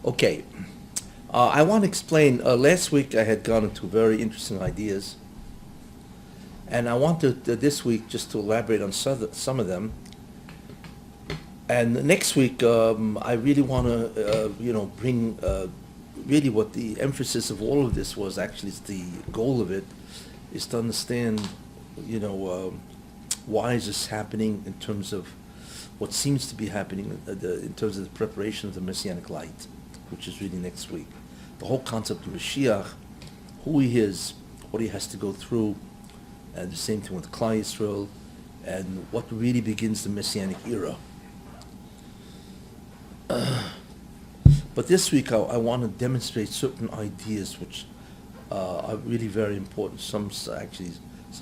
Okay, I want to explain. Last week I had gone into very interesting ideas, and I wanted this week just to elaborate on some of them. And next week I really want to, bring really what the emphasis of all of this was. Actually, is the goal of it is to understand, why is this happening in terms of what seems to be happening in terms of the preparation of the Messianic light, which is really next week. The whole concept of Mashiach, who he is, what he has to go through, and the same thing with Klal Yisrael, and what really begins the Messianic era. But this week I want to demonstrate certain ideas which are really very important. Some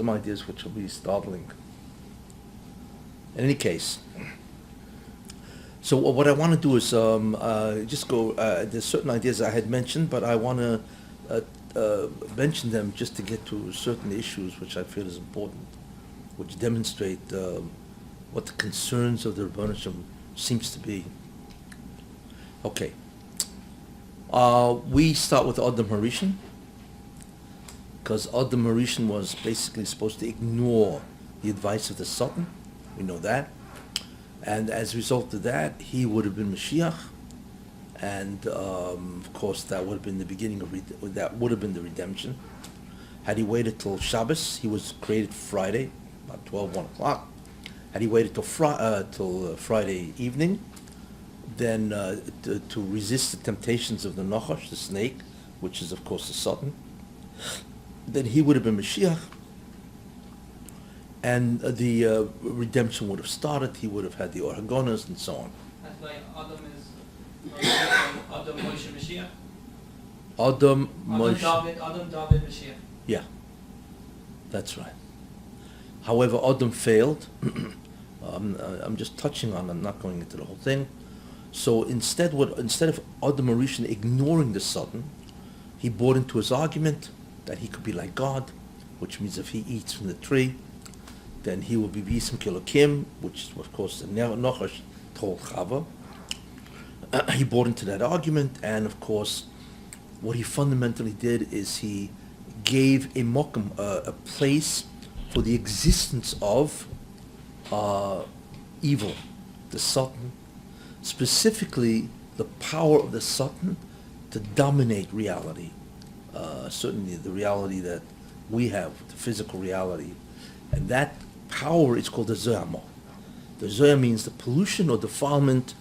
ideas which will be startling. In any case, so what I want to do is just go. There's certain ideas I had mentioned, but I want to mention them just to get to certain issues which I feel is important, which demonstrate what the concerns of the Rebbeinu Shem seems to be. Okay. We start with Adam Harishon, because Adam Harishon was basically supposed to ignore the advice of the Satan. We know that. And as a result of that, he would have been Mashiach, and of course that would have been the beginning of that would have been the redemption. Had he waited till Shabbos, he was created Friday, about 1 o'clock. Had he waited till Friday evening, then to resist the temptations of the Nachash, the snake, which is of course the Satan, then he would have been Mashiach, and the redemption would have started. He would have had the Orhagonas and so on. That's why Adam is Adam Moshe Mashiach. Adam Moshe. Adam David Mashiach. Yeah, that's right. However, Adam failed. I'm just touching on. I'm not going into the whole thing. So instead of Adam Harishon ignoring the Satan, he bought into his argument that he could be like God, which means if he eats from the tree, then he will be B'Yisem Kelokim, which is of course the Nachash told Chava. He bought into that argument, and of course, what he fundamentally did is he gave a mokum, a place for the existence of evil, the Satan, specifically the power of the Satan to dominate reality. Certainly the reality that we have, the physical reality. And that power is called the Zoyama. The Zoya means the pollution or defilement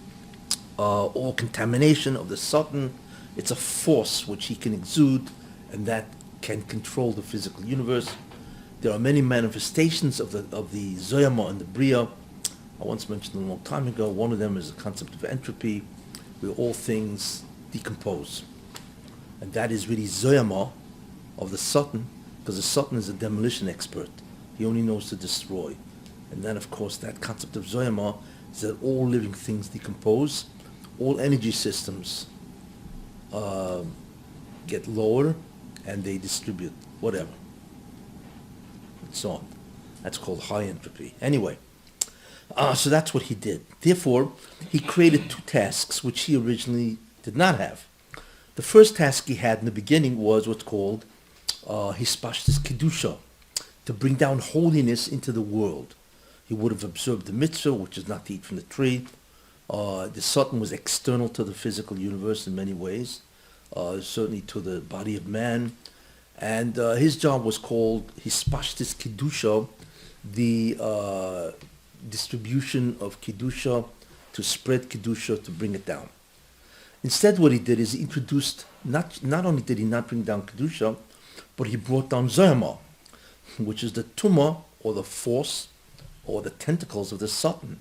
or contamination of the Satan. It's a force which he can exude, and that can control the physical universe. There are many manifestations of the Zoyama and the Bria. I once mentioned a long time ago, one of them is the concept of entropy, where all things decompose. And that is really Zoyama of the Satan, because the Satan is a demolition expert. He only knows to destroy. And then, of course, that concept of Zoyama is that all living things decompose, all energy systems get lower, and they distribute, whatever, and so on. That's called high entropy. Anyway, so that's what he did. Therefore, he created two tasks which he originally did not have. The first task he had in the beginning was what's called Hispashtis Kedusha, to bring down holiness into the world. He would have observed the mitzvah, which is not to eat from the tree. The Satan was external to the physical universe in many ways, certainly to the body of man. And his job was called Hispashtis Kedusha, the distribution of Kedusha, to spread Kedusha, to bring it down. Instead, what he did is he introduced, not only did he not bring down Kedusha, but he brought down Zoyama, which is the tumah, or the force, or the tentacles of the Satan.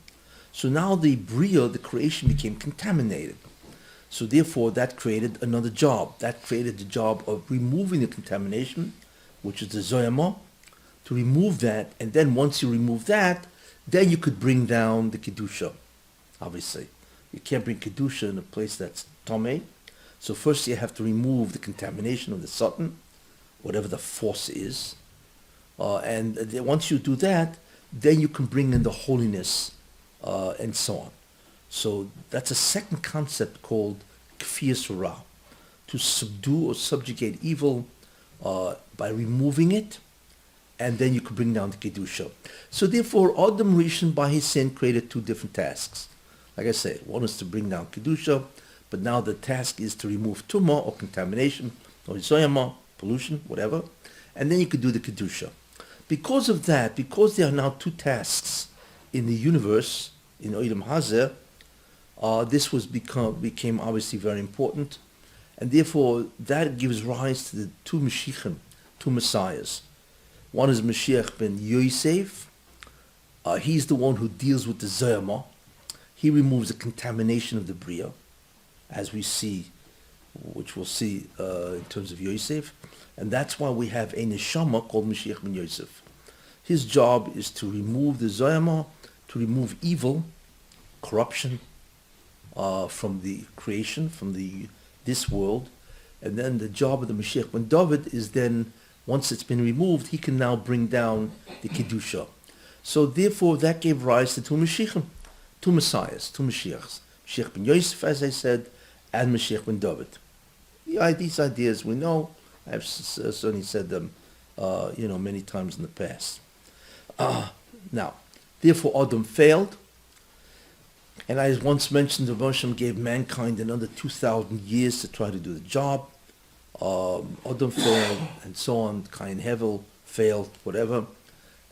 So now the Bria, the creation, became contaminated. So therefore, that created another job. That created the job of removing the contamination, which is the Zoyama, to remove that, and then once you remove that, then you could bring down the Kedusha, obviously. You can't bring Kedusha in a place that's Tomei. So first you have to remove the contamination of the Satan, whatever the force is. And once you do that, then you can bring in the holiness and so on. So that's a second concept called kfir surah, to subdue or subjugate evil by removing it, and then you could bring down the kedusha. So therefore, Adam Rishon by his sin created two different tasks. Like I said, one is to bring down kedusha, but now the task is to remove tumah or contamination or zoyama, pollution, whatever, and then you could do the kedusha. Because of that, because there are now two tasks in the universe, in Olam Hazeh, this became obviously very important, and therefore that gives rise to the two Mashiachim, two Messiahs. One is Mashiach ben Yosef. He's the one who deals with the Zayama. He removes the contamination of the Bria, as we see, which we'll see in terms of Yosef. And that's why we have a Neshama called Mashiach ben Yosef. His job is to remove the Zayama, to remove evil, corruption, from the creation, from this world. And then the job of the Mashiach ben David is then, once it's been removed, he can now bring down the Kedusha. So therefore, that gave rise to two Mashiachim, two Messiahs, two Mashiachs. Mashiach ben Yosef, as I said, and Mashiach ben David. These ideas we know. I've certainly said them, many times in the past. Now, therefore, Adam failed. And I once mentioned that Hashem gave mankind another 2,000 years to try to do the job. Adam failed, and so on. Cain Hevel failed, whatever.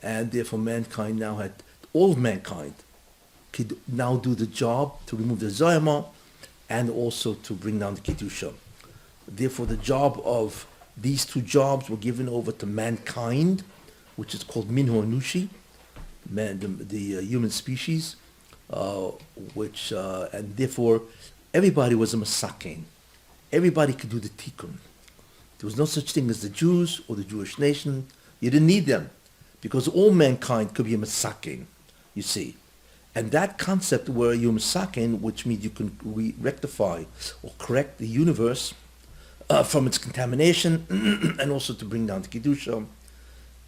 And therefore mankind now had, all of mankind could now do the job to remove the Zayama and also to bring down the Kedusha. Therefore the job of these two jobs were given over to mankind, which is called Minho Anushi, the human species, and therefore everybody was a Masakin. Everybody could do the Tikkun. There was no such thing as the Jews or the Jewish nation. You didn't need them, because all mankind could be a Masakin, you see. And that concept where you're Masakin, which means you can rectify or correct the universe from its contamination and also to bring down the Kedusha,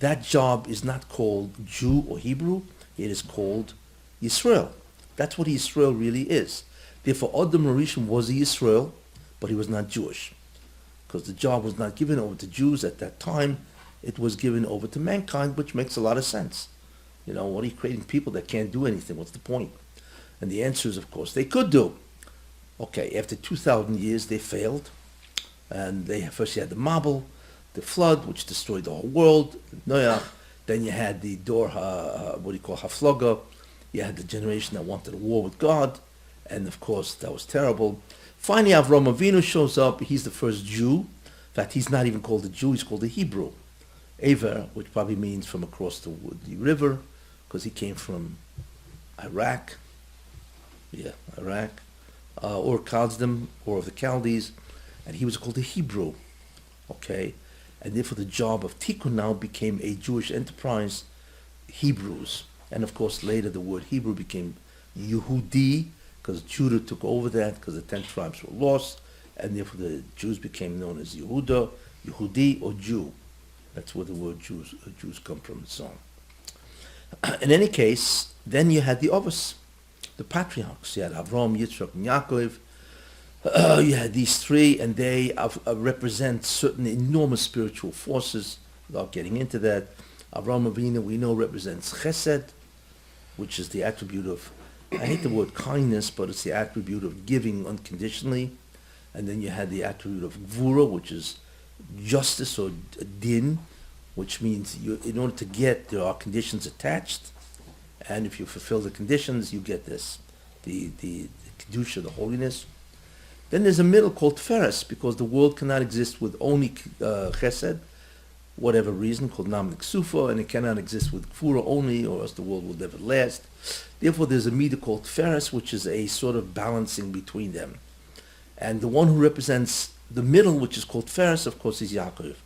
that job is not called Jew or Hebrew, it is called Yisrael. That's what Yisrael really is. Therefore, Adam Rishon was a Yisrael, but he was not Jewish, because the job was not given over to Jews at that time. It was given over to mankind, which makes a lot of sense. What are you creating people that can't do anything? What's the point? And the answer is, of course, they could do. Okay, after 2,000 years, they failed. And first you had the Mabul, the flood, which destroyed the whole world, Noach. Then you had the Haflaga. You had the generation that wanted a war with God. And of course, that was terrible. Finally, Avram Avinu shows up. He's the first Jew. In fact, he's not even called a Jew, he's called a Hebrew. Aver, which probably means from across the river, because he came from Iraq. Or Chaldem, or of the Chaldees. And he was called a Hebrew. Okay? And therefore the job of Tikkun now became a Jewish enterprise, Hebrews. And of course later the word Hebrew became Yehudi, because Judah took over that, because the 10 tribes were lost, and therefore the Jews became known as Yehuda, Yehudi, or Jew. That's where the word Jews come from, and so on. In any case, then you had the Avos, the patriarchs. You had Avram, Yitzchak, and Yaakov. You had these three, and they represent certain enormous spiritual forces. Without getting into that, Avram Avinu, we know, represents Chesed, which is the attribute of, I hate the word kindness, but it's the attribute of giving unconditionally. And then you had the attribute of Gvura, which is justice or din, which means in order to get, there are conditions attached, and if you fulfill the conditions, you get this, the Kedusha, the holiness. Then there's a middle called Tferes, because the world cannot exist with only Chesed, whatever reason, called Nam Niksufa, and it cannot exist with Gvura only, or else the world will never last. Therefore, there's a midah called Tferes, which is a sort of balancing between them. And the one who represents the middle, which is called Tferes, of course, is Yaakov.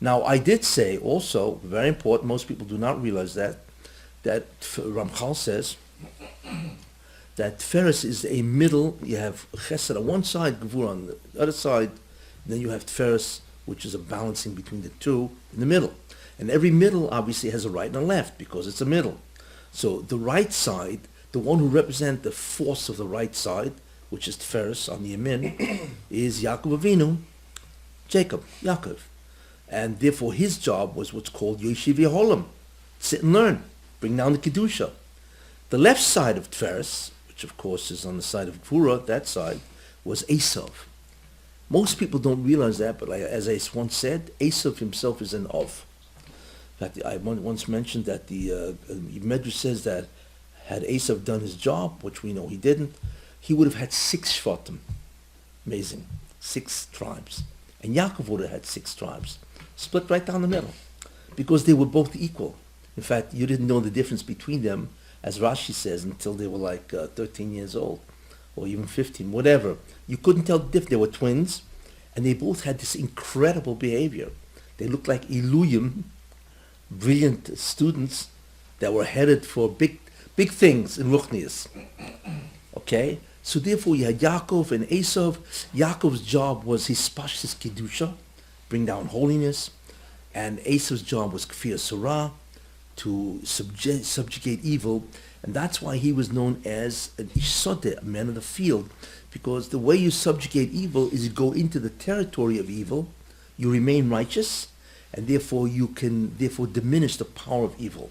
Now, I did say also, very important, most people do not realize that Ramchal says that Tferes is a middle. You have Chesed on one side, Gevurah on the other side, then you have Tferes, which is a balancing between the two in the middle. And every middle obviously has a right and a left, because it's a middle. So the right side, the one who represents the force of the right side, which is Tiferes on the Yamin, is Yaakov Avinu, Jacob, Yaakov. And therefore his job was what's called Yeshiv Yeholim, sit and learn, bring down the Kedusha. The left side of Tiferes, which of course is on the side of Gvura, that side, was Eisav. Most people don't realize that, but as I once said, Eisav himself is an Ov. In fact, I once mentioned that the Medrash says that had Eisav done his job, which we know he didn't, he would have had 6 Shvatim. Amazing. 6 tribes. And Yaakov would have had 6 tribes. Split right down the middle. Because they were both equal. In fact, you didn't know the difference between them, as Rashi says, until they were like 13 years old. Or even 15, whatever. You couldn't tell the difference. They were twins. And they both had this incredible behavior. They looked like Iluyim, brilliant students that were headed for big things in Ruchnius. Okay? So therefore you had Yaakov and Esau. Yaakov's job was his Pashtis Kedusha, bring down holiness. And Esau's job was Kfir Surah, to subjugate evil. And that's why he was known as an Ishsodeh, a man of the field. Because the way you subjugate evil is you go into the territory of evil, you remain righteous, and therefore you can diminish the power of evil.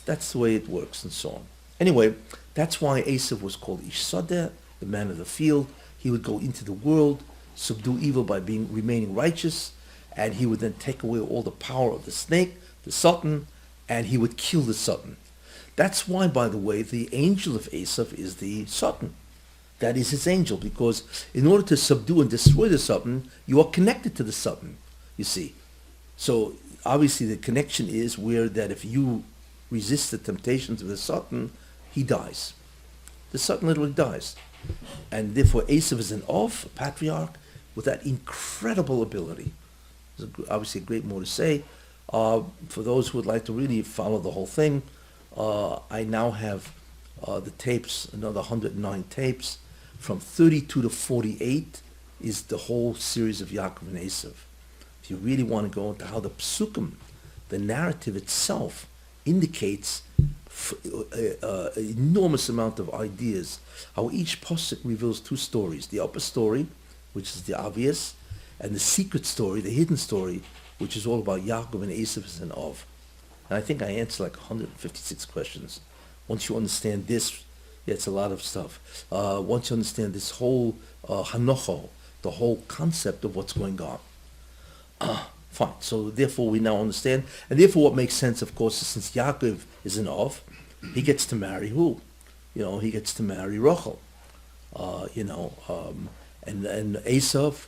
That's the way it works, and so on. Anyway, that's why Eisav was called Ishsodeh, the man of the field. He would go into the world, subdue evil by remaining righteous, and he would then take away all the power of the snake, the Satan, and he would kill the Satan. That's why, by the way, the angel of Eisav is the Satan. That is his angel, because in order to subdue and destroy the Satan, you are connected to the Satan, you see. So obviously the connection is where that if you resist the temptations of the Satan, he dies. The Satan literally dies. And therefore Eisav is an Ov, a patriarch, with that incredible ability. There's obviously a great more to say. For those who would like to really follow the whole thing, I now have the tapes, another 109 tapes, from 32 to 48 is the whole series of Yaakov and Eisav. If you really want to go into how the psukim, the narrative itself, indicates an enormous amount of ideas, how each pasuk reveals 2 stories, the upper story, which is the obvious, and the secret story, the hidden story, which is all about Yaakov and Eisav and Ov. And I think I answered like 156 questions. Once you understand this, it's a lot of stuff. Once you understand this whole hanocho, the whole concept of what's going on. Fine. So therefore we now understand. And therefore what makes sense, of course, is since Yaakov is an Ov, he gets to marry who? He gets to marry Rachel. And Eisav,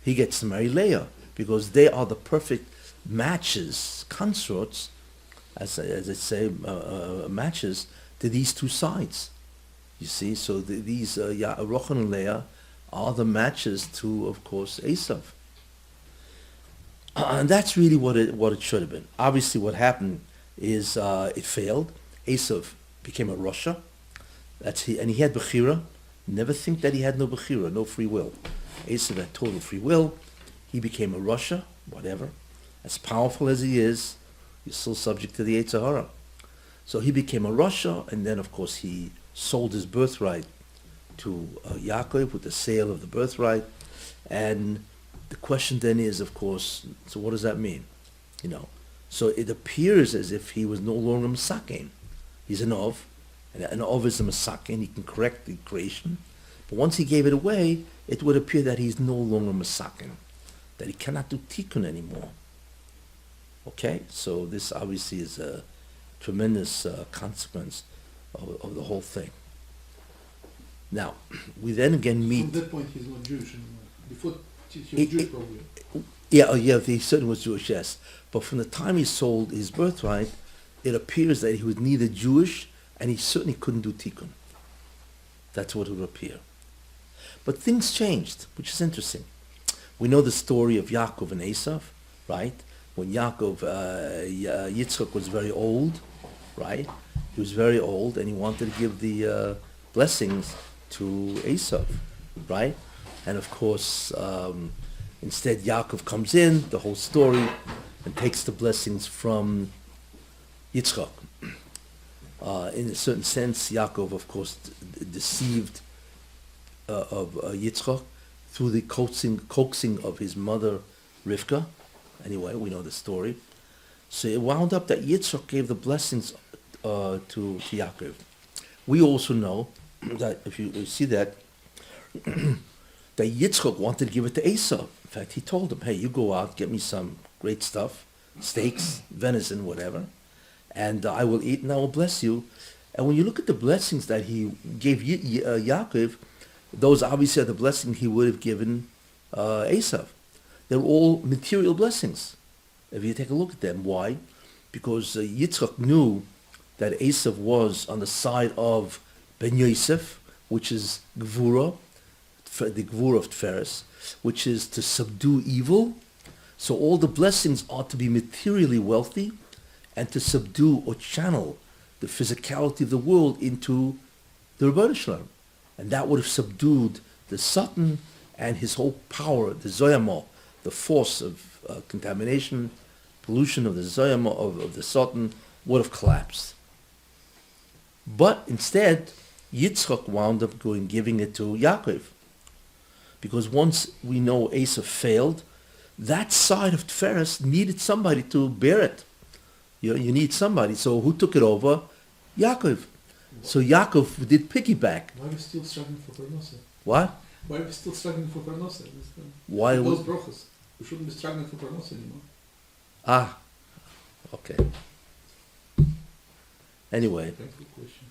he gets to marry Leah, because they are the perfect matches, consorts, as I say, matches to these 2 sides. You see, so these Rachel and Leah are the matches to, of course, Eisav. And that's really what it should have been. Obviously, what happened is it failed. Eisav became a Rasha. And he had Bechira. Never think that he had no Bechira, no free will. Eisav had total free will. He became a Rasha, whatever. As powerful as he is, he's still subject to the Yetzer Hara. So he became a Rasha, and then, of course, he sold his birthright to Yaakov with the sale of the birthright. And the question then is, of course, so what does that mean? So it appears as if he was no longer Masakin. He's an Ov, and an Ov is a Masakin. He can correct the creation. But once he gave it away, it would appear that he's no longer Masakin, that he cannot do Tikkun anymore. Okay? So this obviously is a tremendous consequence of the whole thing. Now, we then again meet... From that point, he's not Jewish anymore. Before, he was Jewish probably. Yeah, he certainly was Jewish, yes. But from the time he sold his birthright, it appears that he was neither Jewish, and he certainly couldn't do Tikkun. That's what it would appear. But things changed, which is interesting. We know the story of Yaakov and Eisav, right? When Yitzchak was very old, right? He was very old, and he wanted to give the blessings to Eisav, right? And of course, instead Yaakov comes in, the whole story, and takes the blessings from Yitzchak. In a certain sense, Yaakov, of course, deceived Yitzchak through the coaxing of his mother Rivka. Anyway, we know the story. So it wound up that Yitzchak gave the blessings to Yaakov. We also know that if you see that that Yitzchak wanted to give it to Esau. In fact, he told him, "Hey, you go out, get me some great stuff, steaks, venison, whatever, and I will eat and I will bless you." And when you look at the blessings that he gave Yaakov, those obviously are the blessings he would have given Eisav. They're all material blessings. If you take a look at them, why? Because Yitzchak knew that Eisav was on the side of Ben Yosef, which is Gvura, the Gvura of Tferes, which is to subdue evil. So all the blessings ought to be materially wealthy and to subdue or channel the physicality of the world into the Rebbeinu Shalom. And that would have subdued the Satan and his whole power, the Zoyama, the force of contamination, pollution of the Zoyama, of the Satan, would have collapsed. But instead, Yitzchak wound up giving it to Yaakov. Because once we know Esau failed, that side of Tferes needed somebody to bear it. You need somebody. So who took it over? Yaakov. So Yaakov did piggyback. Why are we still struggling for Parnasa? What? Why are we still struggling for Parnasa? Why Those would... brachas. We shouldn't be struggling for Parnasa anymore. Ah, okay. Anyway, Thankful question.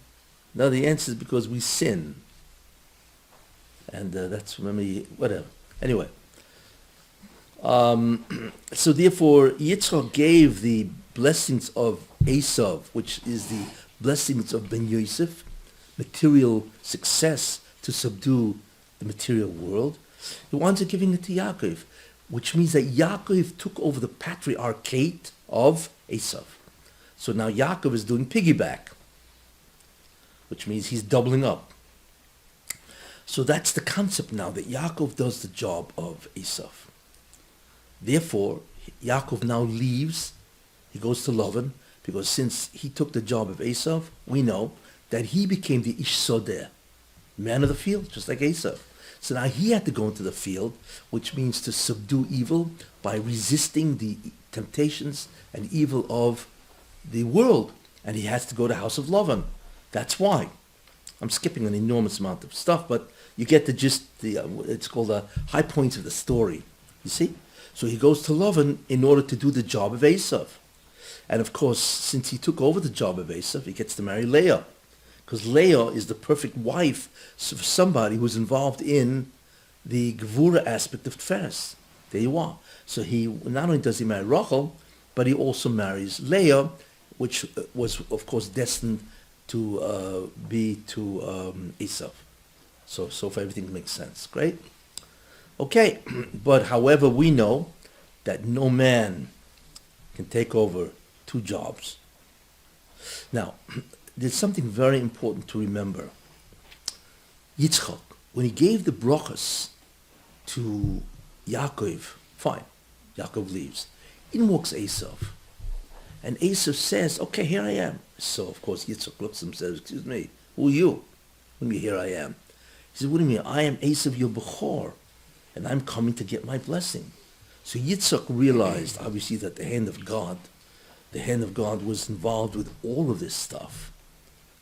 now the answer is because we sin. And that's, whatever. Anyway. So therefore, Yitzchak gave the blessings of Eisav, which is the blessings of Ben Yosef, material success to subdue the material world. He wanted giving it to Yaakov, which means that Yaakov took over the patriarchate of Eisav. So now Yaakov is doing piggyback, which means he's doubling up. So that's the concept now, that Yaakov does the job of Eisav. Therefore, Yaakov now leaves, he goes to Lavan, because since he took the job of Eisav, we know that he became the Ish Sodeh, man of the field, just like Eisav. So now he had to go into the field, which means to subdue evil by resisting the temptations and evil of the world. And he has to go to house of Lavan. That's why. I'm skipping an enormous amount of stuff, but you get the gist, it's called the high points of the story. You see? So he goes to Lavan in order to do the job of Eisav. And of course, since he took over the job of Eisav, he gets to marry Leah. Because Leah is the perfect wife for somebody who's involved in the Gevura aspect of Tferes. There you are. So he not only does he marry Rachel, but he also marries Leah, which was, of course, destined to be to Esau. So far everything makes sense. Great. Okay, but however, we know that no man can take over two jobs. Now, there's something very important to remember. Yitzchak, when he gave the brachas to Yaakov, fine, Yaakov leaves. In walks Eisav. And Eisav says, okay, here I am. So, of course, Yitzchak looks at him and says, excuse me, who are you? What do you mean, here I am? He says, what do you mean? I am Eisav, your Bechor, and I'm coming to get my blessing. So Yitzchak realized, obviously, that the hand of God was involved with all of this stuff.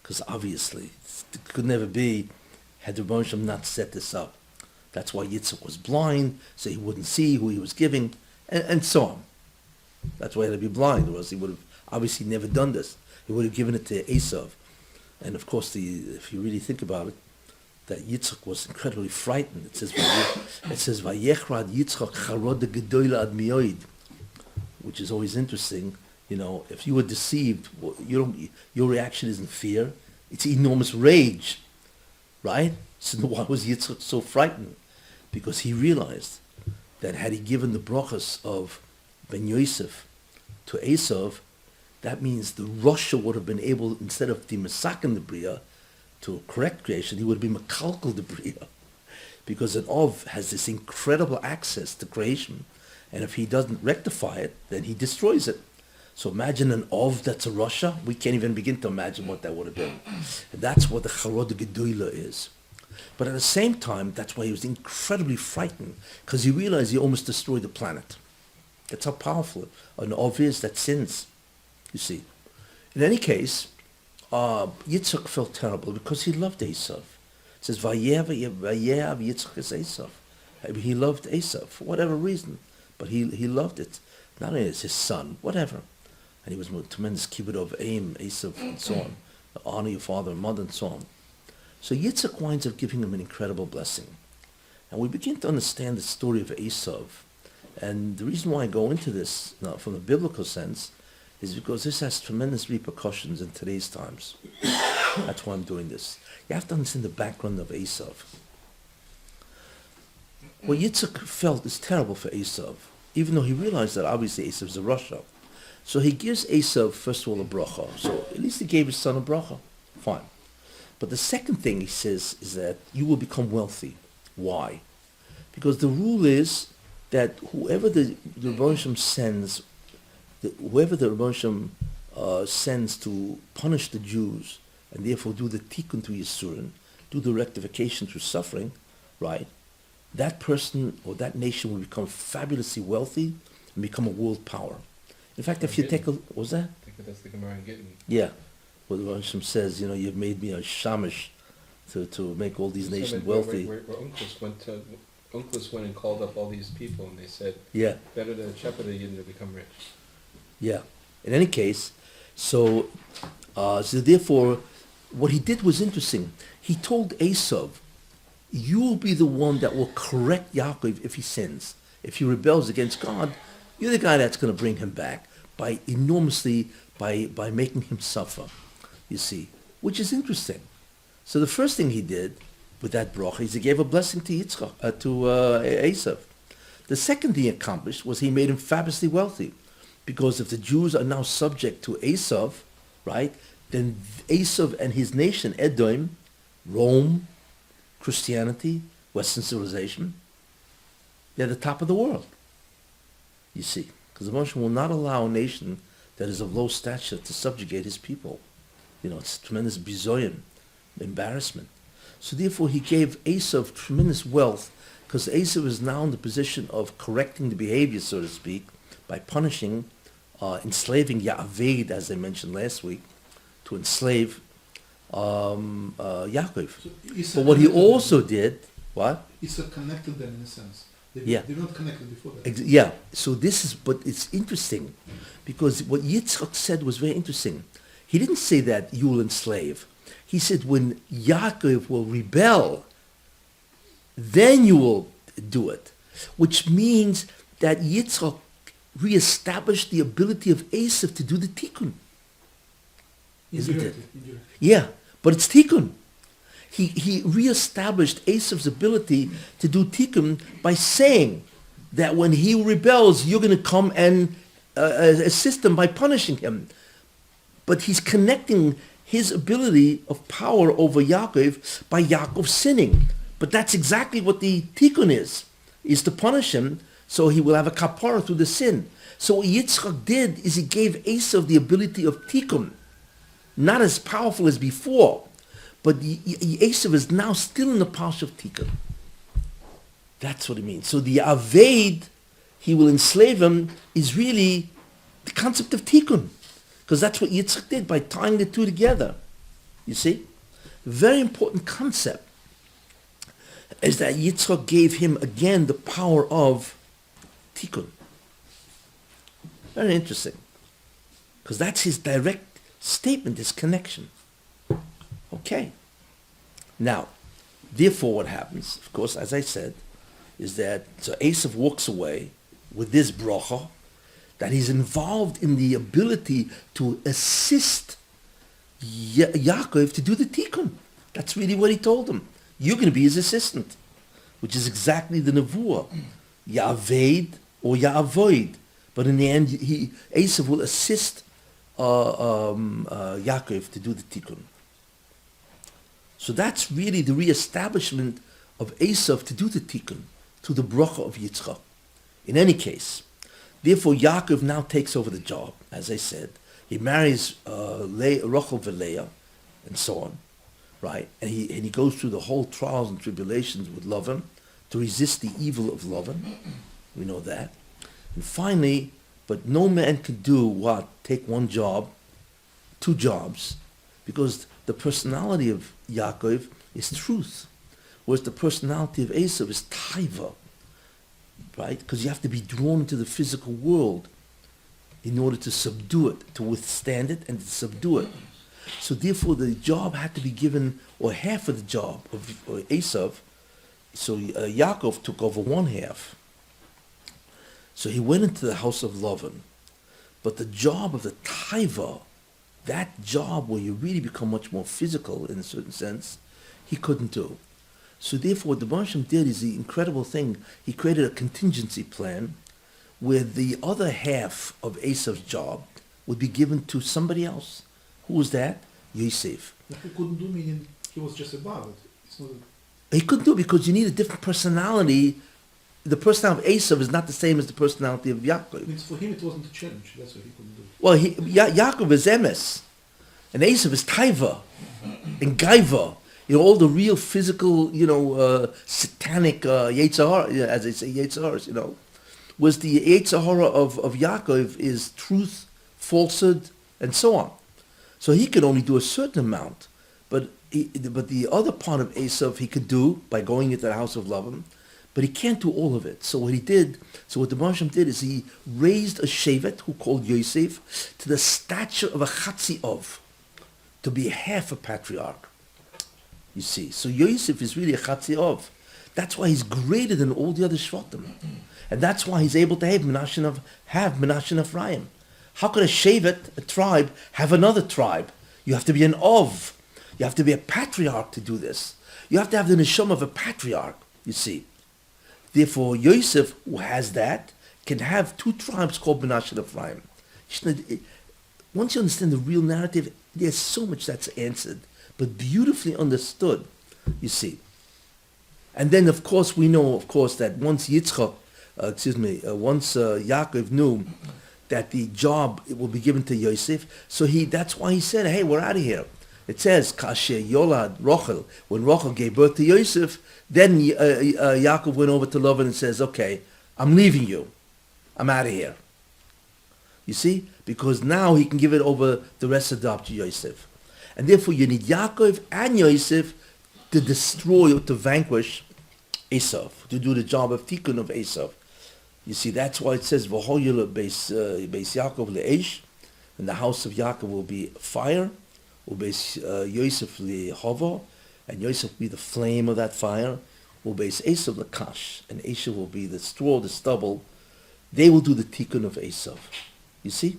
Because obviously, it could never be had the Rebbeinu Shalom not set this up. That's why Yitzchak was blind, so he wouldn't see who he was giving, and so on. That's why he had to be blind, or else he would have obviously never done this. He would have given it to Eisav. And of course, if you really think about it, that Yitzchak was incredibly frightened. It says, "Vayechrad Yitzchak charod gedola ad mioid," which is always interesting. You know, if you were deceived, your reaction isn't fear; it's enormous rage, right? So why was Yitzchak so frightened? Because he realized that had he given the brachas of Ben Yosef to Eisav, that means the Rasha would have been able, instead of the Masakin the Bria, to correct creation, he would have been Makalkal the Bria. Because an Ov has this incredible access to creation, and if he doesn't rectify it, then he destroys it. So imagine an Ov that's a Rasha. We can't even begin to imagine what that would have been. And that's what the Charod Gedola is. But at the same time, that's why he was incredibly frightened, because he realized he almost destroyed the planet. That's how powerful an Ov is that sins, you see. In any case, Yitzchak felt terrible because he loved Esau. It says, Vayev Yitzchak is Esau. He loved Esau for whatever reason, but he loved it. Not only as his son, whatever. And he was a tremendous kibbut of aim, Esau, and so on. Honor your father and mother, and so on. So Yitzchak winds up giving him an incredible blessing. And we begin to understand the story of Esau. And the reason why I go into this, now, from the biblical sense, is because this has tremendous repercussions in today's times. That's why I'm doing this. You have to understand the background of Esau. What Yitzchak felt is terrible for Esau, even though he realized that obviously Esau is a Rasha. So he gives Esau, first of all, a bracha. So at least he gave his son a bracha. Fine. But the second thing he says is that you will become wealthy. Why? Because the rule is that whoever the Rebbe sends, whoever the Rebbe sends to punish the Jews and therefore do the tikkun to Yisurin, do the rectification through suffering, right? That person or that nation will become fabulously wealthy and become a world power. In fact, if you take a, what was that? I think that's the Gemara in Gittin. Yeah. Well, the Rebbe says, you've made me a shamish to make all these nations wealthy. Where Unclus went and called up all these people, and they said, Yeah. better to shepherd a Yidden to become rich. Yeah. In any case, so therefore, what he did was interesting. He told Esau, you will be the one that will correct Yaakov if he sins. If he rebels against God, you're the guy that's going to bring him back by making him suffer, you see, which is interesting. So the first thing he did with that bracha is he gave a blessing to Eisav. The second thing he accomplished was he made him fabulously wealthy, because if the Jews are now subject to Eisav, right, then Eisav and his nation, Edom, Rome, Christianity, Western civilization, they're the top of the world, you see, because the Moshe will not allow a nation that is of low stature to subjugate his people. It's tremendous bizoyim, embarrassment. So therefore he gave Eisav tremendous wealth, because Eisav is now in the position of correcting the behavior, so to speak, by punishing, enslaving Ya'aved, as I mentioned last week, to enslave Yaakov. But what he also did, what? Esau connected them in a sense. Yeah. They're not connected before that. Yeah. So but it's interesting, because what Yitzchak said was very interesting. He didn't say that you will enslave. He said when Yaakov will rebel, then you will do it. Which means that Yitzchak reestablished the ability of Esau to do the tikkun. Isn't it? Indirectly. Yeah, but it's tikkun. He reestablished Esav's ability to do tikkun by saying that when he rebels, you're going to come and assist him by punishing him. But he's connecting his ability of power over Yaakov by Yaakov sinning. But that's exactly what the tikkun is to punish him, so he will have a kapara through the sin. So what Yitzchak did is he gave Esau the ability of tikkun, not as powerful as before, but Esau is now still in the path of tikkun. That's what it means. So the aved, he will enslave him, is really the concept of tikkun, because that's what Yitzchak did by tying the two together. You see? Very important concept is that Yitzchak gave him again the power of tikkun. Very interesting, because that's his direct statement, his connection. Okay. Now, therefore what happens, of course, as I said, is that so Eisav walks away with this bracha, that he's involved in the ability to assist Yaakov to do the tikkun. That's really what he told him. You're going to be his assistant, which is exactly the nevuah, Ya'aved or Ya'avoid. But in the end, Eisav will assist Yaakov to do the tikkun. So that's really the reestablishment of Eisav to do the tikkun, to the bracha of Yitzchak. In any case, therefore Yaakov now takes over the job, as I said. He marries Rachel and Leah, and so on. right? And he goes through the whole trials and tribulations with Lavan to resist the evil of Lavan. We know that. And finally, but no man can do what? Take one job, two jobs, because the personality of Yaakov is truth, whereas the personality of Esau is taiva, right? Because you have to be drawn into the physical world in order to subdue it, to withstand it and to subdue it. So therefore the job had to be given, or half of the job of Eisav. So Yaakov took over one half. So he went into the house of Lavan. But the job of the taiva, that job where you really become much more physical in a certain sense, he couldn't do. So therefore what the Baruch did is the incredible thing. He created a contingency plan where the other half of Esav's job would be given to somebody else. Who was that? Yosef. He couldn't do, meaning he was just above it. It's not He couldn't do it because you need a different personality. The personality of Esau is not the same as the personality of Yaakov. means for him it wasn't a challenge. That's why he couldn't do it. Well, Yaakov is emes, and Esau is taiva, and gaiva. You know, all the real physical, satanic Yetzirah, as they say, Yetzirahs, was the Yetzirah of Yaakov is truth, falsehood, and so on. So he could only do a certain amount, but the other part of Esau he could do by going into the house of Lavan, but he can't do all of it. So what the Baruch did is he raised a shevet who called Yosef to the stature of a chatziov, to be half a patriarch. You see, so Yosef is really a chatziov. That's why he's greater than all the other shvatim, and that's why he's able to have Menashe and Ephraim. How could a shevet, a tribe, have another tribe? You have to be an ov. You have to be a patriarch to do this. You have to have the neshama of a patriarch, you see. Therefore, Yosef, who has that, can have two tribes called Menashe and Ephraim. Once you understand the real narrative, there's so much that's answered, but beautifully understood, you see. And then, of course, we know, that once Yaakov knew that the job will be given to Yosef, so that's why he said, hey, we're out of here. It says, Kasher Yolad Rochel, when Rochel gave birth to Yosef, then Yaakov went over to Lavan and says, okay, I'm leaving you. I'm out of here. You see? Because now he can give it over the rest of the job to Yosef. And therefore you need Yaakov and Yosef to destroy or to vanquish Esau, to do the job of tikkun of Esau. You see, that's why it says, V'hoyel beis Yaakov le'esh, and the house of Yaakov will be fire, ubeis Yosef le'hava, and Yosef will be the flame of that fire, ubeis Esau le'kash, and Esau will be the straw, the stubble. They will do the tikkun of Esau. You see?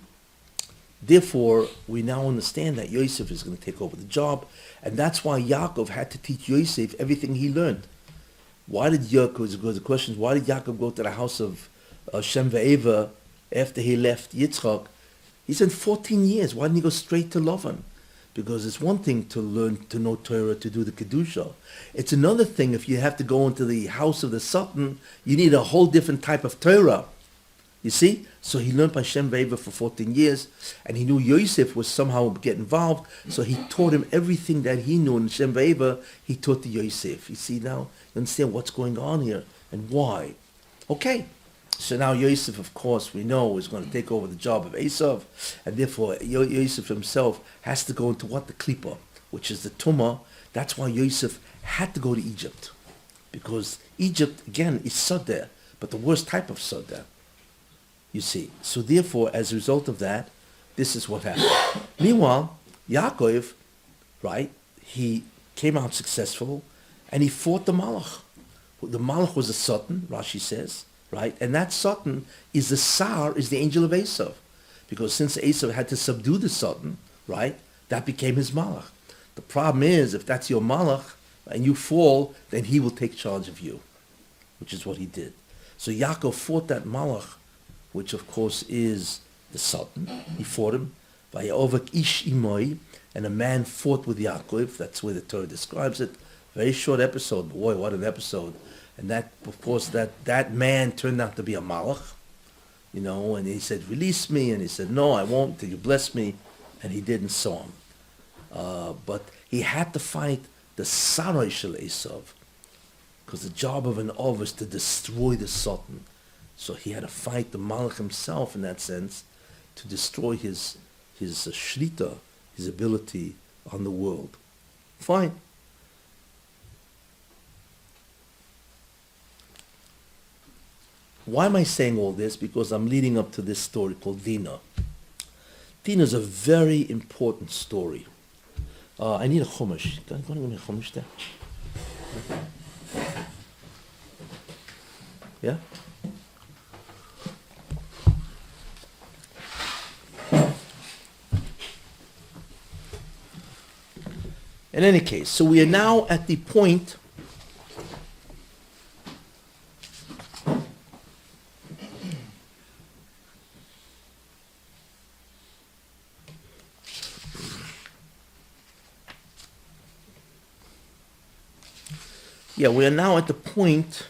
Therefore, we now understand that Yosef is going to take over the job, and that's why Yaakov had to teach Yosef everything he learned. Why did Yaakov go to the house of Shem ve'Eva after he left Yitzchak? He spent 14 years. Why didn't he go straight to Lavan? Because it's one thing to learn, to know Torah, to do the Kedusha. It's another thing if you have to go into the house of the Sultan, you need a whole different type of Torah. You see? So he learned by Shem ve'Eva for 14 years, and he knew Yosef was somehow get involved, so he taught him everything that he knew in Shem ve'Eva, he taught to Yosef. You see now? You understand what's going on here and why. Okay. So now Yosef, of course, we know is going to take over the job of Eisav, and therefore Yosef himself has to go into what? The Klippa, which is the Tumah. That's why Yosef had to go to Egypt. Because Egypt, again, is Sadeh, but the worst type of Sadeh. You see. So therefore, as a result of that, this is what happened. Meanwhile, Yaakov, right, he came out successful, and he fought the Malach. The Malach was a Satan, Rashi says, right? And that Satan is the Sar, is the angel of Esau. Because since Esau had to subdue the Satan, right, that became his Malach. The problem is, if that's your Malach, and you fall, then he will take charge of you, which is what he did. So Yaakov fought that Malach, which of course is the Sultan. He fought him. Vayovak ish imoi, and a man fought with Yaakov. That's where the Torah describes it. Very short episode. Boy, what an episode. And that, of course, that man turned out to be a malach, and he said, release me. And he said, no, I won't until you bless me. And he did, and so on. but he had to fight the Sarai shel Eisav, because the job of an Ov is to destroy the Satan. So he had to fight the Malach himself in that sense to destroy his shlita, his ability on the world. Fine. Why am I saying all this? Because I'm leading up to this story called Dina. Dina is a very important story. I need a chumash. Can you give me a chumash there? Yeah? In any case, so we are now at the point we are now at the point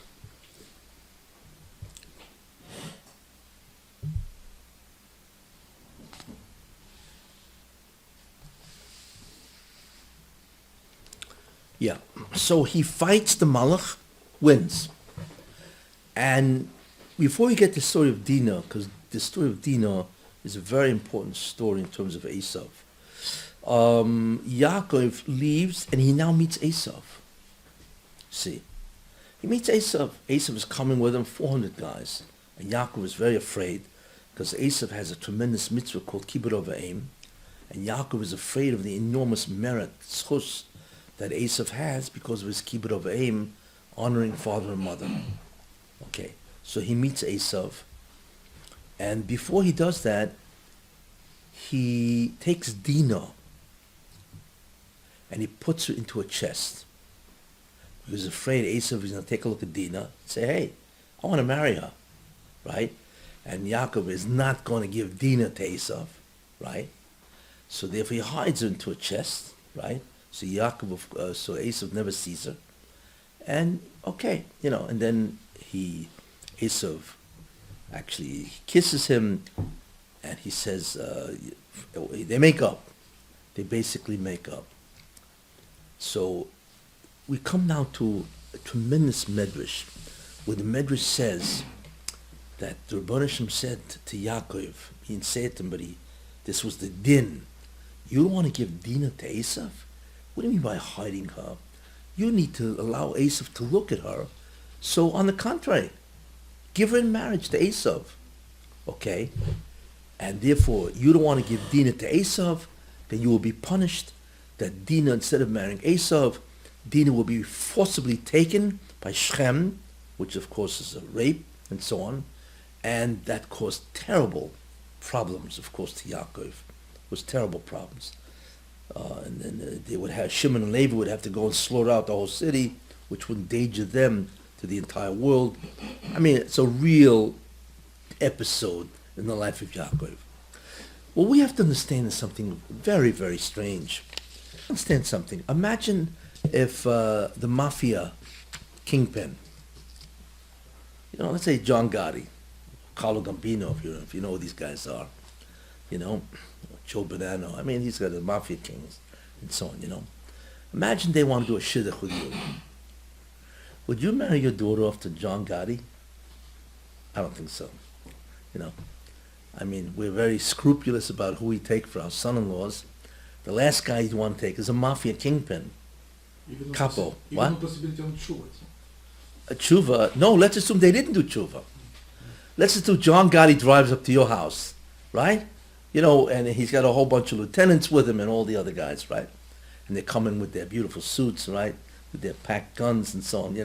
so he fights the Malach, wins. And before we get to the story of Dina, because the story of Dina is a very important story in terms of Eisav, Yaakov leaves and he now meets Eisav. See, he meets Eisav. Eisav is coming with him, 400 guys. And Yaakov is very afraid because Eisav has a tremendous mitzvah called kibbud avim, and Yaakov is afraid of the enormous merit, tzchus, that Eisav has because of his kibbud avim, honoring father and mother. Okay, so he meets Eisav, and before he does that, he takes Dina and he puts her into a chest. He was afraid Eisav is going to take a look at Dina and say, hey, I want to marry her, right? And Yaakov is not going to give Dina to Eisav, right? So therefore he hides her into a chest, right? So so Eisav never sees her. And okay, and then Eisav actually kisses him and he says, they make up. They basically make up. So we come now to a tremendous medrash, where the medrash says that the Rebbeinu Shem said to Yaakov, he didn't say it to him, but this was the din. You don't want to give Dina to Eisav? What do you mean by hiding her? You need to allow Eisav to look at her. So on the contrary, give her in marriage to Eisav. Okay? And therefore, you don't want to give Dina to Eisav, then you will be punished that Dina, instead of marrying Eisav, Dina will be forcibly taken by Shechem, which of course is a rape, and so on. And that caused terrible problems, of course, to Yaakov. It was terrible problems. And then they would have, Shimon and Levi would have to go and slaughter out the whole city, which would endanger them to the entire world. I mean, it's a real episode in the life of Yaakov. What we have to understand is something very, very strange. Understand something. Imagine if the mafia kingpin, let's say John Gotti, Carlo Gambino, if you know who these guys are, Joe Bonanno. I mean, these guys are the mafia kings and so on, Imagine they want to do a shidduch with you. Would you marry your daughter off to John Gotti? I don't think so. I mean, we're very scrupulous about who we take for our son-in-laws. The last guy you want to take is a mafia kingpin. Capo. What? Even the possibility of tshuva. A tshuva? No, let's assume they didn't do tshuva. Let's assume John Gotti drives up to your house, right? And he's got a whole bunch of lieutenants with him and all the other guys, right? And they come in with their beautiful suits, right? With their packed guns and so on,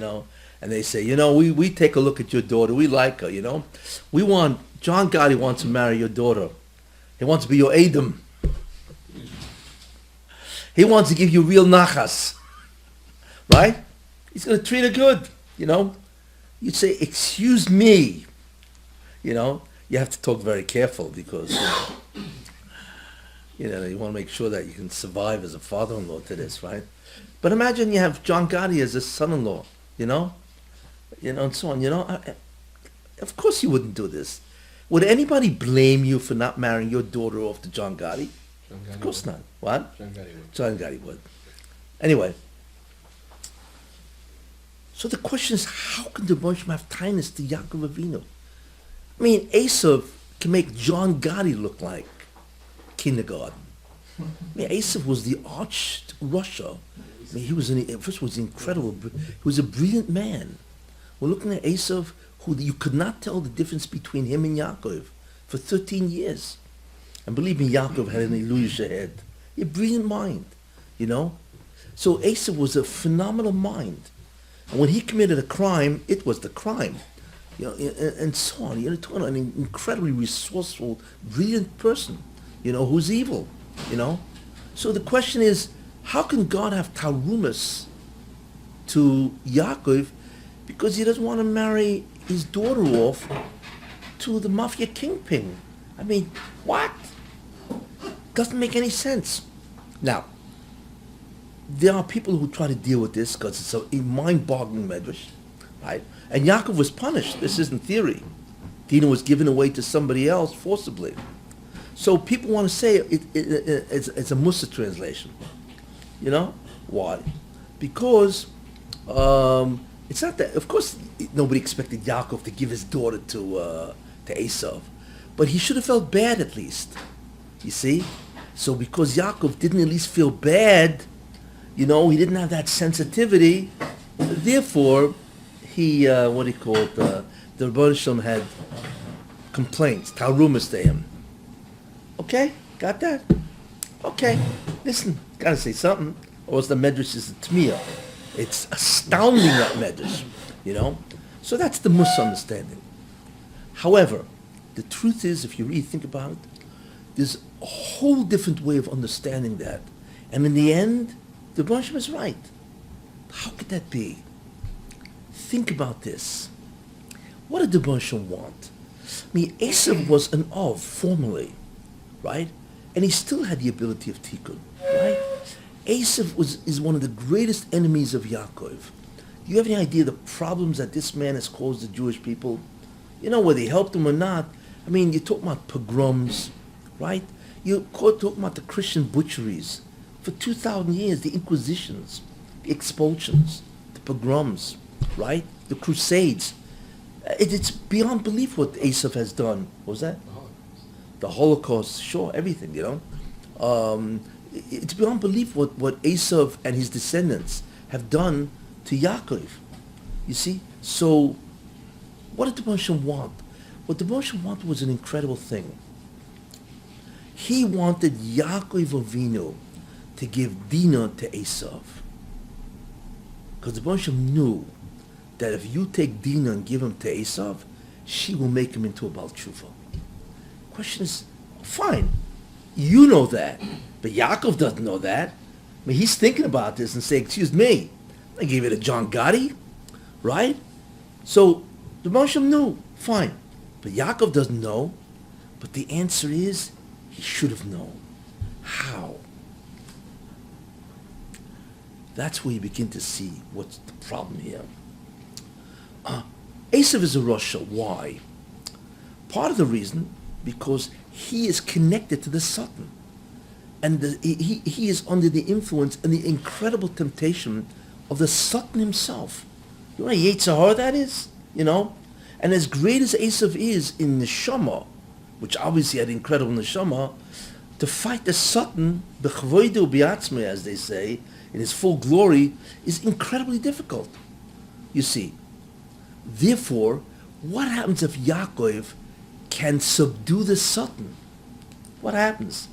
And they say, we take a look at your daughter. We like her, John Gotti wants to marry your daughter. He wants to be your Adam. He wants to give you real nachas, right? He's going to treat her good, You'd say, excuse me, You have to talk very careful because, you want to make sure that you can survive as a father-in-law to this, right? But imagine you have John Gotti as a son-in-law, and so on, Of course you wouldn't do this. Would anybody blame you for not marrying your daughter off to John Gotti? John Of Gotti course would. not. What? John Gotti would. John Gotti would. Anyway. So the question is, how can the Moshe have kindness to Yaakov Avinu? I mean, Eisav can make John Gotti look like kindergarten. I mean, Eisav was the arch Russia. I mean, he was first was incredible. He was a brilliant man. We're looking at Eisav, who you could not tell the difference between him and Yaakov for 13 years. And believe me, Yaakov had an illusion head. A brilliant mind, you know. So Eisav was a phenomenal mind. And when he committed a crime, it was the crime, you know, and so on. You're talking about an incredibly resourceful, brilliant person, you know, who's evil, you know. So the question is, how can God have tarumas to Yaakov because he doesn't want to marry his daughter off to the mafia kingpin? I mean, what? Doesn't make any sense. Now, there are people who try to deal with this because it's a mind-boggling medrash, right? And Yaakov was punished. This isn't theory. Dina was given away to somebody else forcibly. So people want to say it's a Musa translation. You know? Why? Because it's not that, of course, nobody expected Yaakov to give his daughter to Esau. But he should have felt bad at least. You see? So because Yaakov didn't at least feel bad, you know, he didn't have that sensitivity, therefore, he, the Rebbeinu Shalom had complaints, tarumas to him. Okay? Got that? Okay. Listen, gotta say something, or else the medrash is a tmiyah. It's astounding, that medrash, you know? So that's the Musa understanding. However, the truth is, if you really think about it, there's a whole different way of understanding that. And in the end, the Rebbeinu is right. How could that be? Think about this. What did the Rebbeinu want? I mean, Eisav was an Av, formerly, right? And he still had the ability of tikkun, right? Eisav is one of the greatest enemies of Yaakov. Do you have any idea the problems that this man has caused the Jewish people? You know, whether he helped them or not. I mean, you're talking about pogroms, right? You're talking about the Christian butcheries. For 2,000 years, the Inquisitions, the expulsions, the pogroms, right? The Crusades. It's beyond belief what Eisav has done. What was that? The Holocaust, sure, everything, you know. It's beyond belief what Eisav and his descendants have done to Yaakov. You see? So, what did the Moshe want? What the Moshe wanted was an incredible thing. He wanted Yaakov Avinu to give Dina to Eisav. Because the Moshe knew that if you take Dina and give him to Eisav, she will make him into a Baal Tshuva. Question is, fine, you know that, but Yaakov doesn't know that. I mean, he's thinking about this and saying, excuse me, I gave it to John Gotti, right? So the Moshe knew, fine, but Yaakov doesn't know. But the answer is, he should have known. How? That's where you begin to see what's the problem here. Eisav is a Rasha. Why? Part of the reason, because he is connected to the Satan. And he is under the influence and the incredible temptation of the Satan himself. You know what a Yetzirah that is? You know? And as great as Eisav is in Neshama, which obviously had incredible Neshama, to fight the Satan, b'chvoidu b'atzmei, as they say, in his full glory, is incredibly difficult. You see. Therefore, what happens if Yaakov can subdue the Satan? What happens?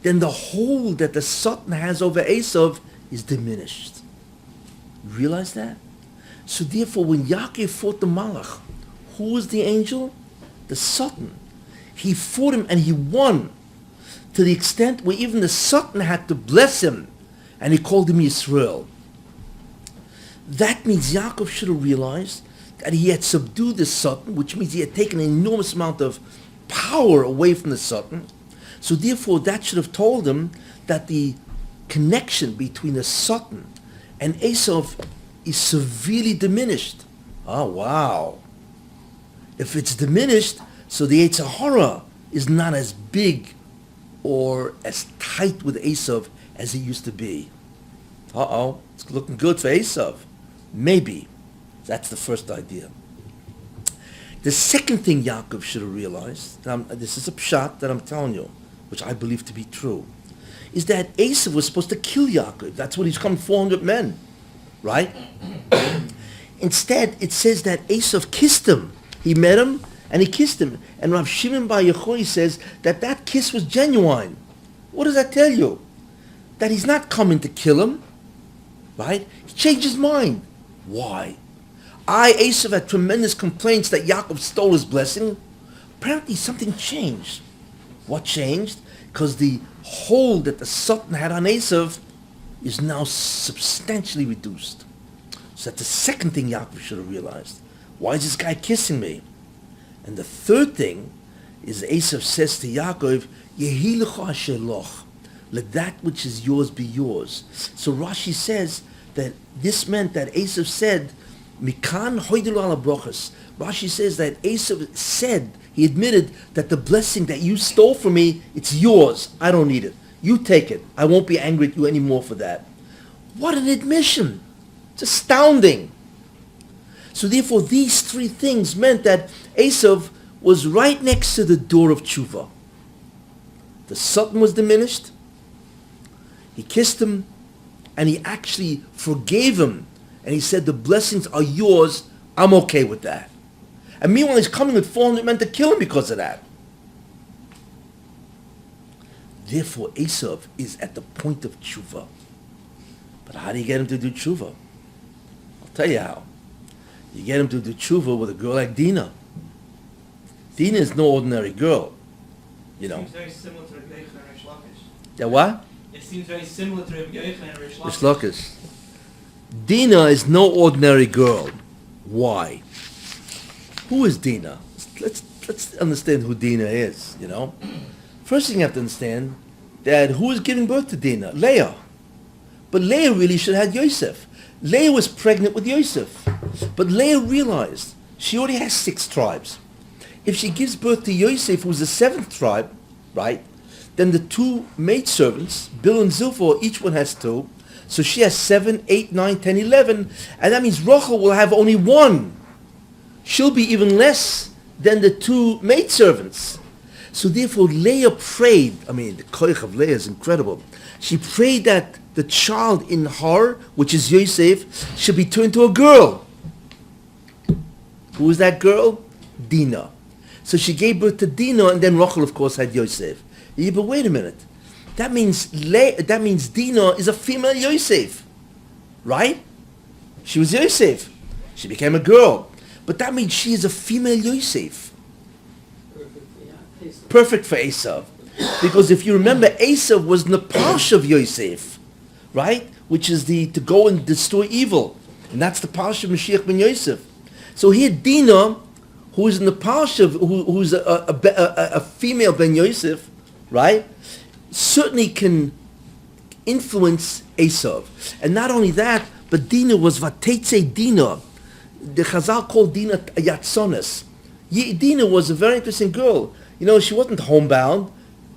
Then the hold that the Satan has over Eisav is diminished. Realize that? So therefore, when Yaakov fought the Malach, who was the angel? The Satan. He fought him and he won, to the extent where even the Satan had to bless him, and he called him Yisrael. That means Yaakov should have realized that he had subdued the Satan, which means he had taken an enormous amount of power away from the Satan. So therefore, that should have told him that the connection between the Satan and Eisav is severely diminished. Oh, wow. If it's diminished, so the Eitzahara is not as big or as tight with Eisav as he used to be. It's looking good for Eisav. Maybe. That's the first idea. The second thing Yaakov should have realized, this is a pshat that I'm telling you, which I believe to be true, is that Eisav was supposed to kill Yaakov. That's what he's come 400 men, right? Instead, it says that Eisav kissed him. He met him and he kissed him. And Rav Shimon Bar Yochai says that that kiss was genuine. What does that tell you? That he's not coming to kill him, right? He changed his mind. Why? Eisav had tremendous complaints that Yaakov stole his blessing. Apparently something changed. What changed? Because the hold that the Sultan had on Eisav is now substantially reduced. So that's the second thing Yaakov should have realized. Why is this guy kissing me? And the third thing is Eisav says to Yaakov, Yehi lecha asher loch. Let that which is yours be yours. So Rashi says that this meant that Eisav said, Mikan hoidilu ala brochas. Rashi says that Eisav said, he admitted that the blessing that you stole from me, it's yours. I don't need it. You take it. I won't be angry at you anymore for that. What an admission. It's astounding. So therefore, these three things meant that Eisav was right next to the door of tshuva. The Sultan was diminished. He kissed him, and he actually forgave him. And he said, the blessings are yours. I'm okay with that. And meanwhile, he's coming with 400 men to kill him because of that. Therefore, Eisav is at the point of tshuva. But how do you get him to do tshuva? I'll tell you how. You get him to do tshuva with a girl like Dina. Dina is no ordinary girl. You know. Seems very similar to Rabbi Yochanan and Rish Lakish. Yeah, what? It seems very similar to Rabbi Yochanan and Rish Rish Lakish. Lakish. Dina is no ordinary girl. Why? Who is Dina? Let's understand who Dina is, you know. First thing you have to understand that who is giving birth to Dina? Leah. But Leah really should have had Yosef. Leah was pregnant with Yosef. But Leah realized she already has 6 tribes. If she gives birth to Yosef, who's the 7th tribe, right, then the 2 maidservants, Bill and Zilpah, each one has 2. So she has 7, 8, 9, 10, 11. And that means Rachel will have only 1. She'll be even less than the 2 maidservants. So therefore Leah prayed, the koich of Leah is incredible. She prayed that the child in her, which is Yosef, should be turned to a girl. Who is that girl? Dina. So she gave birth to Dina, and then Rachel, of course, had Yosef. Yeah, but wait a minute. That means Dina is a female Yosef, right? She was Yosef. She became a girl. But that means she is a female Yosef. Perfect for Eisav. Because if you remember, Eisav was in the parsha of Yosef, right? Which is to go and destroy evil. And that's the parsha of Mashiach ben Yosef. So here Dina, who is in the parsha, who's a female ben Yosef, right? Certainly can influence Eisav. And not only that, but Dina was Vatetze Dina. The Chazal called Dina a Yatzonis. Dina was a very interesting girl. She wasn't homebound.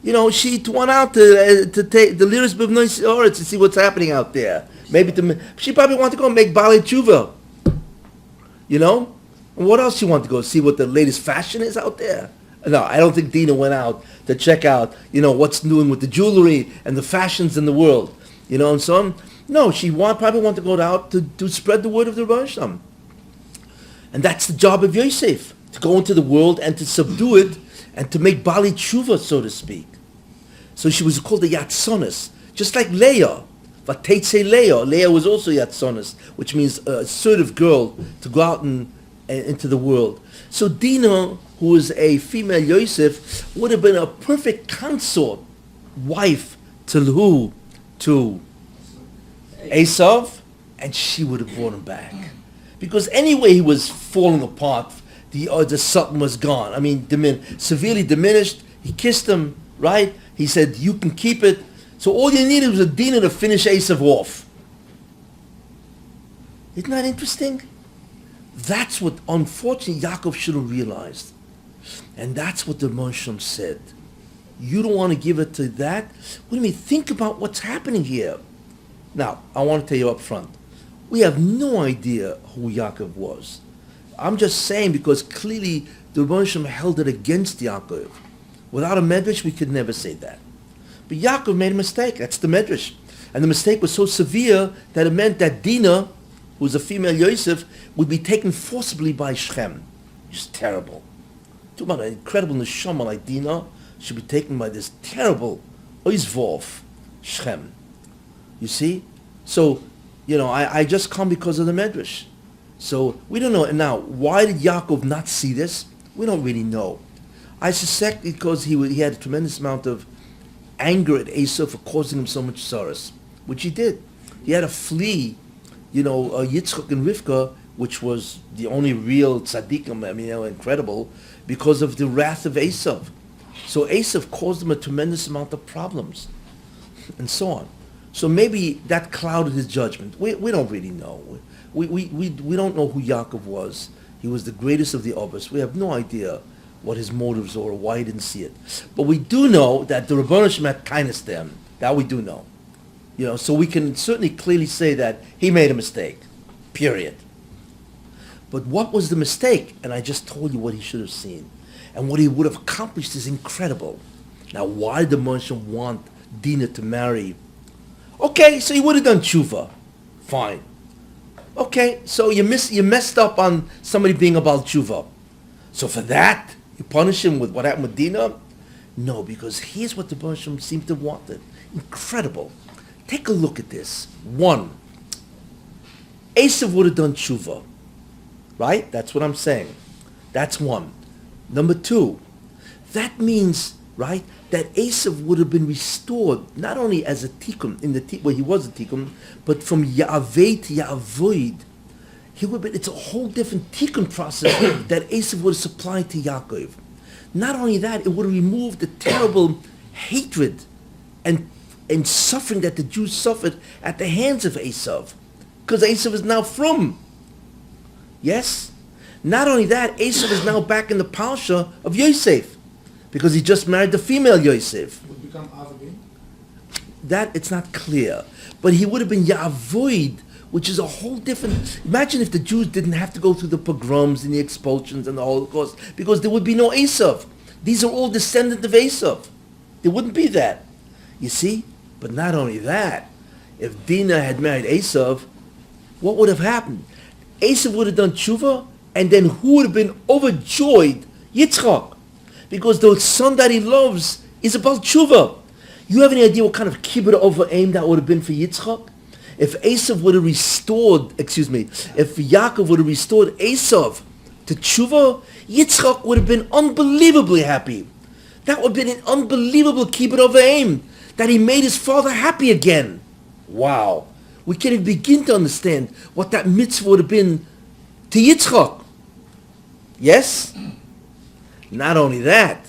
She went out to take the Liris B'Bnei Oretz to see what's happening out there. She probably wanted to go and make Baalei Tshuva. And what else she wanted to go see what the latest fashion is out there? No, I don't think Dina went out to check out, what's doing with the jewelry and the fashions in the world. And so on. No, she probably wanted to go out to spread the word of the Rosh Hashanah. And that's the job of Yosef, to go into the world and to subdue it and to make Baalei Tshuva, so to speak. So she was called a Yatzonis, just like Leah. Vatetze Leah. Leah was also Yatzonis, which means a assertive girl to go out into the world. So Dina, who was a female Yosef, would have been a perfect consort, wife to who? To Eisav, and she would have brought him back. Because anyway he was falling apart, the Sultan was gone. Severely diminished. He kissed him, right? He said, you can keep it. So all you needed was a Dina to finish Eisav off. Isn't that interesting? That's what, unfortunately, Yaakov should have realized. And that's what the Moshe said. You don't want to give it to that? What do you mean? Think about what's happening here. Now, I want to tell you up front. We have no idea who Yaakov was. I'm just saying because clearly the Rebbeinu Shem held it against Yaakov. Without a medrash, we could never say that. But Yaakov made a mistake. That's the medrash. And the mistake was so severe that it meant that Dina, who was a female Yosef, would be taken forcibly by Shechem. It's terrible. Talk about an incredible neshama like Dina should be taken by this terrible Oizvov, Shechem. You see? So, I just come because of the medrash. So, we don't know. And now, why did Yaakov not see this? We don't really know. I suspect because he had a tremendous amount of anger at Esau for causing him so much sorrows, which he did. He had to flee, Yitzchak and Rivka, which was the only real tzaddikim, incredible, because of the wrath of Eisav. So Eisav caused him a tremendous amount of problems, and so on. So maybe that clouded his judgment. We don't really know. We don't know who Yaakov was. He was the greatest of the Obbos. We have no idea what his motives were or why he didn't see it. But we do know that the Rebbeinu Shem had kindness to him. That we do know. So we can certainly clearly say that he made a mistake. Period. But what was the mistake? And I just told you what he should have seen. And what he would have accomplished is incredible. Now, why did the Moshe want Dina to marry? Okay, so he would have done tshuva. Fine. Okay, so you messed up on somebody being about tshuva. So for that, you punish him with what happened with Dina? No, because here's what the Moshe seemed to have wanted. Incredible. Take a look at this. 1, Eisav would have done tshuva. Right? That's what I'm saying. That's 1. Number 2, that means, right, that Eisav would have been restored not only as a tikkun, he was a tikkun, but from Ya'aveh to Ya'avoid. He would have been, it's a whole different tikkun process that Eisav would have supplied to Yaakov. Not only that, it would have removed the terrible hatred and suffering that the Jews suffered at the hands of Eisav. Because Eisav is now from. Yes? Not only that, Esau is now back in the parsha of Yosef, because he just married the female Yosef. Would become Av again? That, it's not clear. But he would have been Ya'avoid, which is a whole different... Imagine if the Jews didn't have to go through the pogroms and the expulsions and the Holocaust, because there would be no Esau. These are all descendants of Esau. There wouldn't be that. You see? But not only that, if Dina had married Esau, what would have happened? Esau would have done tshuva, and then who would have been overjoyed? Yitzchak. Because the son that he loves is about tshuva. You have any idea what kind of kibbutz over aim that would have been for Yitzchak? If Eisav would have if Yaakov would have restored Eisav to tshuva, Yitzchak would have been unbelievably happy. That would have been an unbelievable kibbutz over aim, that he made his father happy again. Wow. We can't even begin to understand what that mitzvah would have been to Yitzchak. Yes? Not only that,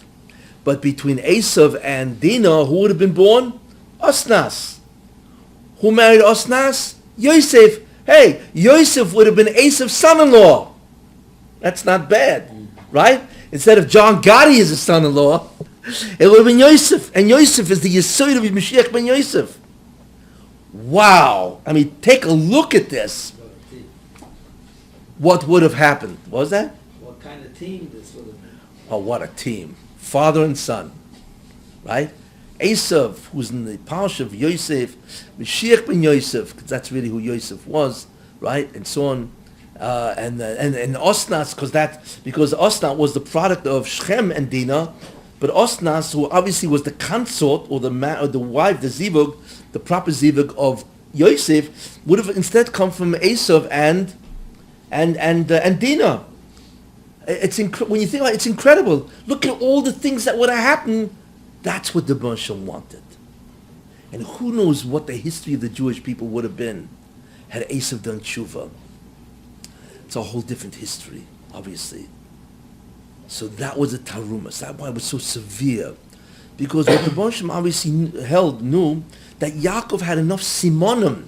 but between Eisav and Dina, who would have been born? Osnas. Who married Osnas? Yosef. Hey, Yosef would have been Esav's son-in-law. That's not bad, right? Instead of John Gotti as his son-in-law, it would have been Yosef. And Yosef is the Yesod of Mashiach ben Yosef. Wow. I mean, take a look at this. What would have happened? What was that? What kind of team this would have been? Oh, what a team. Father and son. Right? Eisav, who's in the parsha of Yosef, Mashiach ben Yosef, because that's really who Yosef was, right? And so on. And Osnas, because Osnas was the product of Shechem and Dina, but Osnas, who obviously was the consort, or the wife, the zivug, the proper zivug of Yosef, would have instead come from Eisav and Dina. When you think about it, it's incredible. Look at all the things that would have happened. That's what the Moshe wanted. And who knows what the history of the Jewish people would have been had Eisav done tshuva. It's a whole different history, obviously. So that was a tarumas. That's why it was so severe. Because what the Moshe obviously knew that Yaakov had enough simonim,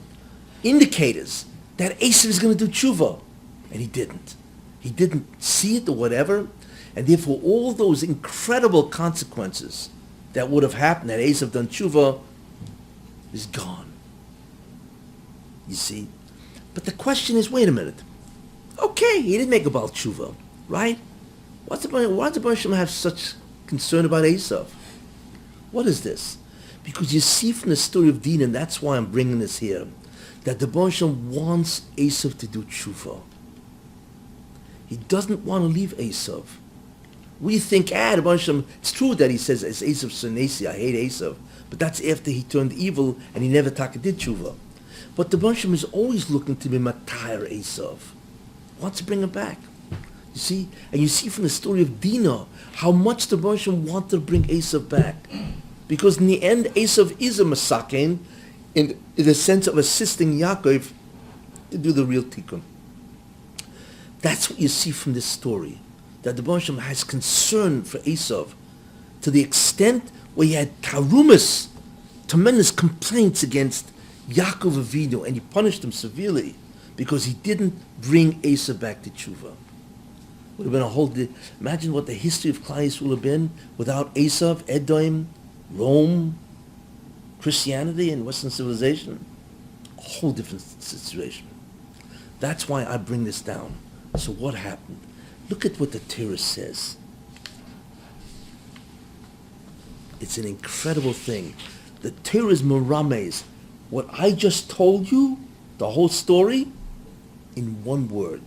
indicators, that Eisav is going to do tshuva. And he didn't. He didn't see it or whatever. And therefore all those incredible consequences that would have happened had Eisav done tshuva is gone. You see? But the question is, wait a minute. Okay, he didn't make a Baal tshuva, right? Why does the Baruch Shem have such concern about Eisav? What is this? Because you see from the story of Dina, and that's why I'm bringing this here, that the Baruch Shem wants Eisav to do tshuva. He doesn't want to leave Eisav. We think, the Baruch Shem, it's true that he says, it's Eisav Sonesi, I hate Eisav, but that's after he turned evil and he never did tshuva. But the Baruch Shem is always looking to be Matayr Eisav. Wants to bring him back. You see? And you see from the story of Dina how much the Baruch Shem wanted to bring Eisav back. Because in the end, Eisav is a Masaken in the sense of assisting Yaakov to do the real tikkun. That's what you see from this story. That the Baruch Shem has concern for Eisav to the extent where he had tarumas, tremendous complaints against Yaakov Avinu, and he punished him severely because he didn't bring Eisav back to tshuva. Would have been a whole. Imagine what the history of Klal Yisrael would have been without Eisav, Edom, Rome, Christianity, and Western civilization. A whole different situation. That's why I bring this down. So what happened? Look at what the Torah says. It's an incredible thing. The Torah is merames. What I just told you, the whole story, in one word.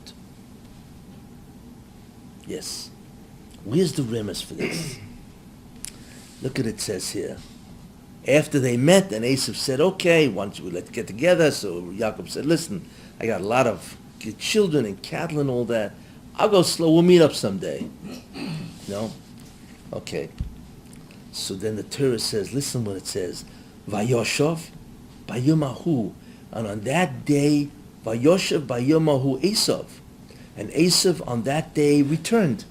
Yes. Where's the remes for this? Look at it says here. After they met, and Eisav said, okay, why don't we let's get together? So Yaakov said, listen, I got a lot of children and cattle and all that. I'll go slow. We'll meet up someday. No? Okay. So then the Torah says, listen what it says. Vayoshav Bayomahu. And on that day, Vayoshav Bayomahu Eisav. And Eisav on that day returned.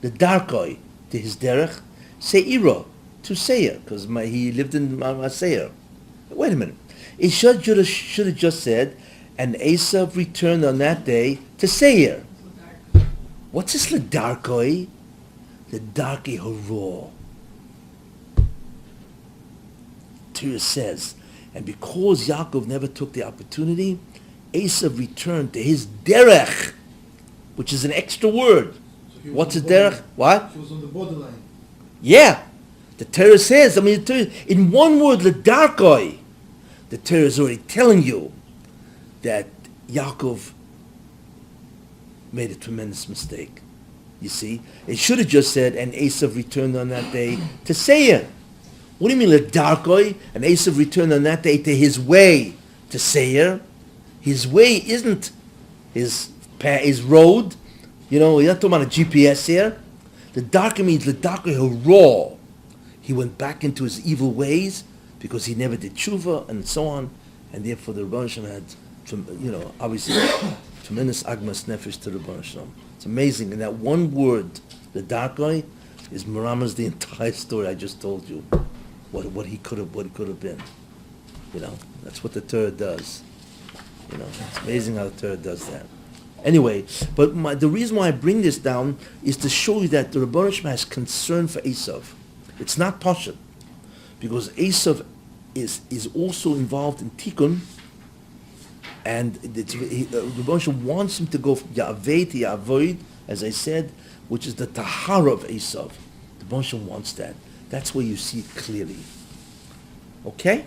The Darkoi to his derech. Seira to Seir. Because he lived in Seir. Wait a minute. It should have just said, and Eisav returned on that day to Seir. What's this Ledarkoi? The Darkei Horor. Torah says, and because Yaakov never took the opportunity, Eisav returned to his derech, which is an extra word. So What's a derech? What? He was on the borderline. Yeah. The Torah says, the Torah, in one word, Ledarkoi, the Torah is already telling you that Yaakov made a tremendous mistake. You see? It should have just said, and Eisav returned on that day to Seir. What do you mean, Ledarkoi? And Eisav returned on that day to his way to Seir. His way isn't his road. You know, you're not talking about a GPS here. Ledarkoi means Ledarkoi Horor. He went back into his evil ways because he never did tshuva and so on. And therefore the Rebbe Shem had, obviously, tremendous agmas nefesh to the Rebbe Shem. It's amazing. And that one word, the Darkoi, is merames the entire story I just told you. What he could have been. That's what the Torah does. It's amazing how the Torah does that. Anyway, but the reason why I bring this down is to show you that the Rebbe Shem has concern for Eisav. It's not Pashat, because Eisav is also involved in Tikkun, and the Rebbe Shem wants him to go from Ya'aveh to Ya'avoid, as I said, which is the Tahara of Eisav. The Rebbe Shem wants that. That's where you see it clearly. Okay?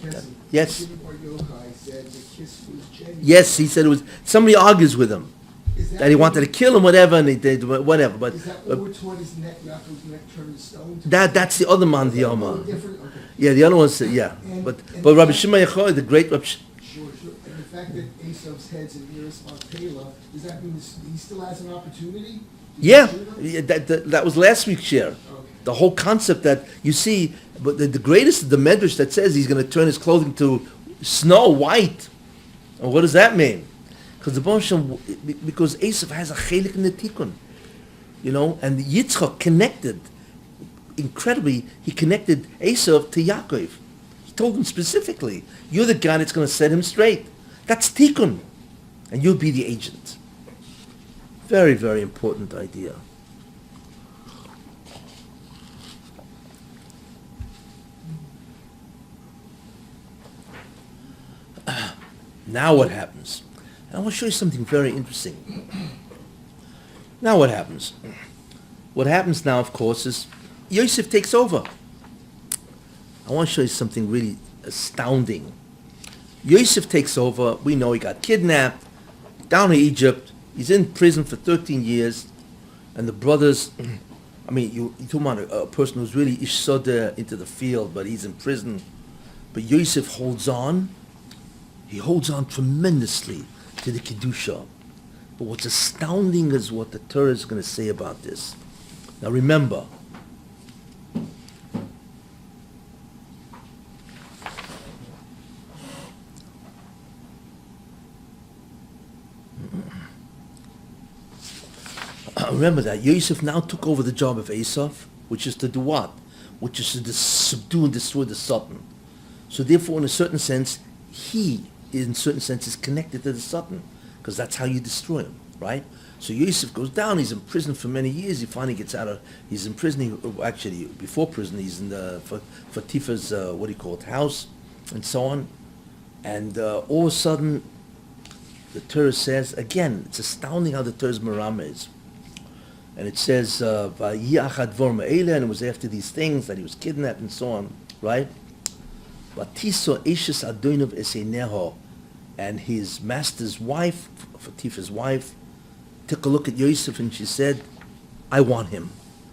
Kessin, Yes. Shimon Bar Yochai said the kiss was genuine. Yes, he said it was. Somebody argues with him Is that he wanted to kill him, whatever, and he did whatever. But Is that over toward his neck, Yaakov's neck turned to stone? that's the other man, the Totally Yoma. different? Okay. Yeah, the other one said yeah. But Rabbi Shimon Yochai, the great Rabbi. Sure. And the fact that Esau's head's in Miras Marpela, does that mean he still has an opportunity? Yeah, that was last week's share. Okay. The whole concept that you see, but the greatest is the Medrash that says he's going to turn his clothing to snow white. And what does that mean? Because because Eisav has a chelik in the tikkun, and Yitzchak connected, incredibly, he connected Eisav to Yaakov. He told him specifically, you're the guy that's going to set him straight. That's tikkun, and you'll be the agent. Very, very important idea. Now what happens? And I want to show you something very interesting. Now what happens? What happens now, of course, is Yosef takes over. I want to show you something really astounding. Yosef takes over. We know he got kidnapped down to Egypt. He's in prison for 13 years. And the brothers, I mean, you talk about a person who's really ishsoda into the field, but he's in prison. But Yosef holds on. He holds on tremendously to the Kedusha. But what's astounding is what the Torah is going to say about this. Now remember, remember that Yosef now took over the job of Eisav, which is to do what? Which is to subdue and destroy the Satan. So therefore, in a certain sense, he, in certain sense, is connected to the Satan, because that's how you destroy him, right? So Yosef goes down, he's in prison for many years, he finally gets out of, he's in prison, actually, before prison, he's in the, for Tifa's, house, and so on. And all of a sudden, the Torah says, again, it's astounding how the Torah's Merama is. And it says, and it was after these things that he was kidnapped and so on, right? And his master's wife, Fatifa's wife, took a look at Yosef and she said, I want him,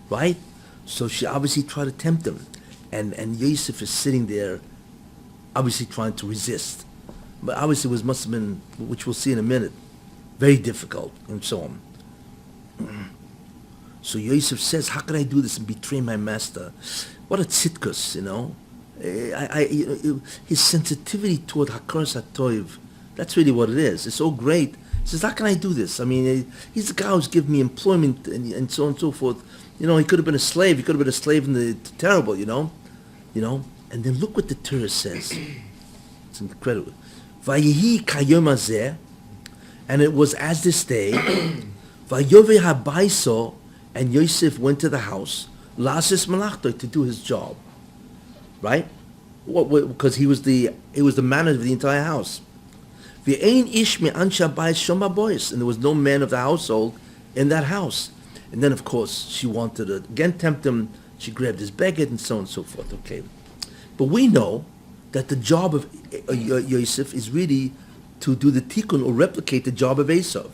right? So she obviously tried to tempt him. And Yosef is sitting there, obviously trying to resist. But obviously it must have been, which we'll see in a minute, very difficult and so on. So Yosef says, how can I do this and betray my master? What a tzitkus, you know. His sensitivity toward Hakaras HaToiv, that's really what it is. It's so great. He says, how can I do this? I mean, he's the guy who's given me employment and so on and so forth. You know, he could have been a slave. He could have been a slave in the terrible, you know. And then look what the Torah says. It's incredible. Vayehi kayom hazeh, and it was as this day. Vayove habayso, and Yosef went to the house, lasis malachto, to do his job, right? Because he was the manager of the entire house. V'ein ish me'anshe habayis shom habois, and there was no man of the household in that house. And then, of course, she wanted to again tempt him. She grabbed his baguette and so on and so forth. Okay, but we know that the job of Yosef is really to do the tikkun or replicate the job of Esau,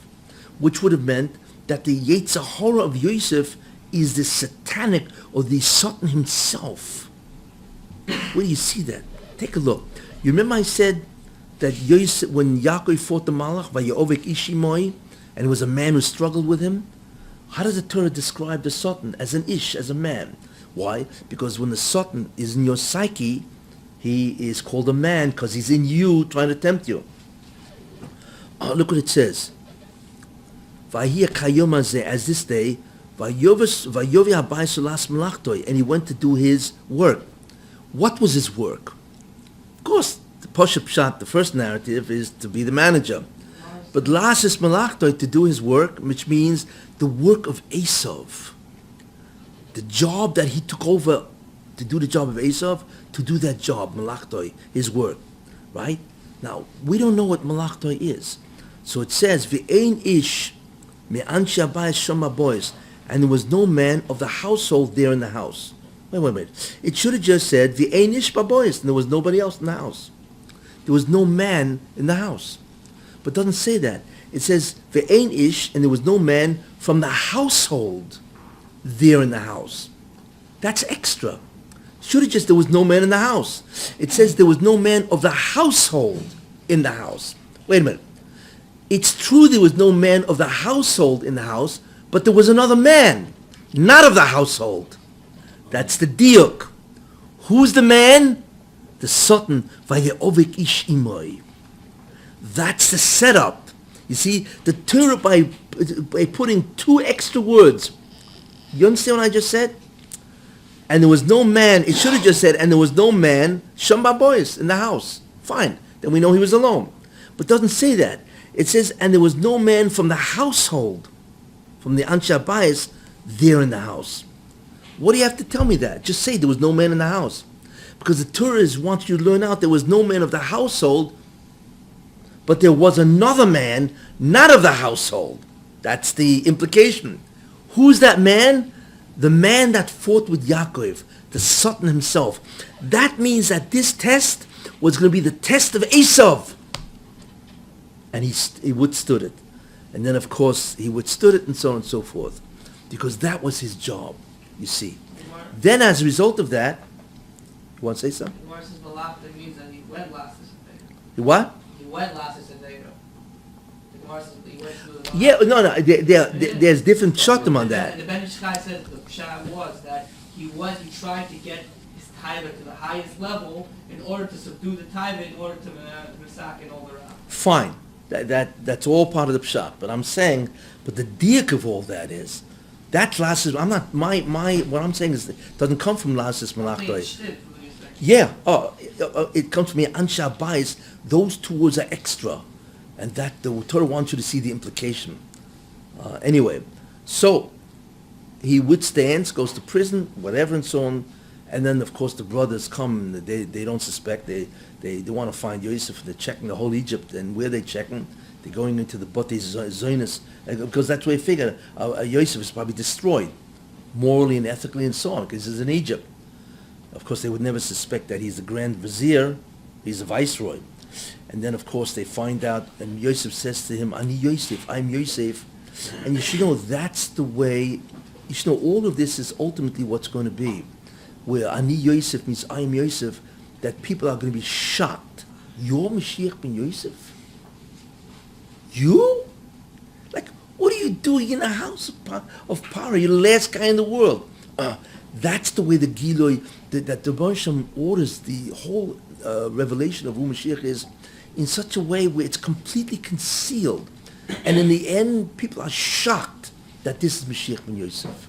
which would have meant that the Yetzer Hara of Yosef is the satanic or the Satan himself. Where do you see that? Take a look. You remember I said that Yosef, when Yaakov fought the Malach, Vayovek Ishimoi, and it was a man who struggled with him? How does the Torah describe the Satan? As an ish, as a man. Why? Because when the Satan is in your psyche, he is called a man because he's in you trying to tempt you. Oh, look what it says. Vayhi kayom hazeh, as this day, vayovi habayis las malachtoi, and he went to do his work. What was his work? Of course, the Poshup Pshat, the first narrative, is to be the manager. But lasis malachtoi, to do his work, which means the work of Eisav. The job that he took over to do the job of Eisav, to do that job, malachtoi, his work, right? Now, we don't know what malachtoi is. So it says, V'ein ish me'anshe habayis shom habois, and there was no man of the household there in the house. Wait. It should have just said, V'ein ish babois, and there was nobody else in the house. There was no man in the house. But it doesn't say that. It says, V'ein ish, and there was no man from the household there in the house. That's extra. Should have just, there was no man in the house. It says there was no man of the household in the house. Wait a minute. It's true there was no man of the household in the house, but there was another man, not of the household. That's the diuk. Who's the man? The Satan. Vayeovek ish imoi. That's the setup. You see, the Torah, by putting two extra words, you understand what I just said? And there was no man, it should have just said, and there was no man, Shom Babois, in the house. Fine. Then we know he was alone. But it doesn't say that. It says, and there was no man from the household, from the Anshe Habayis, there in the house. What do you have to tell me that? Just say there was no man in the house. Because the Torah wants you to learn out there was no man of the household, But there was another man, not of the household. That's the implication. Who's that man? The man that fought with Yaakov, the Sultan himself. That means that this test was going to be the test of Eisav. And he withstood it. And then, of course, he withstood it and so on and so forth. Because that was his job, you see. Then, as a result of that, you want to say something? The Gemara says Malachta means that he went last as a You what? He went last as a Dega. The Gemara says he went through the Yeah, no, there's different shatim on that. The Ben Ish Chai says the pshat was that he tried to get his taiva to the highest level in order to subdue the taiva, in order to masak and all the rest. Fine. That's all part of the pshat. But I'm saying, but the diak of all that is, that lasses. I'm not what I'm saying is it doesn't come from lasses malachtai. Yeah. It comes from ansha bayis. Those two words are extra, and that the Torah wants you to see the implication. Anyway, so he withstands, goes to prison, whatever, and so on. And then, of course, the brothers come. They don't suspect. They want to find Yosef. They're checking the whole Egypt. And where they checking? They're going into the Bate Zionist. Because that's where they figure Yosef is probably destroyed, morally and ethically and so on, because he's in Egypt. Of course, they would never suspect that he's the Grand Vizier. He's a viceroy. And then, of course, they find out, and Yosef says to him, Ani Yosef, I'm Yosef. And you should know that's the way, you should know all of this is ultimately what's going to be. Where Ani Yosef means I am Yosef, that people are going to be shocked. You're Mashiach ben Yosef? You? Like, what are you doing in the house of Paro? You're the last guy in the world. That's the way the Giloi, that the Baruch Shem orders the whole revelation of who Mashiach is in such a way where it's completely concealed. And in the end, people are shocked that this is Mashiach ben Yosef.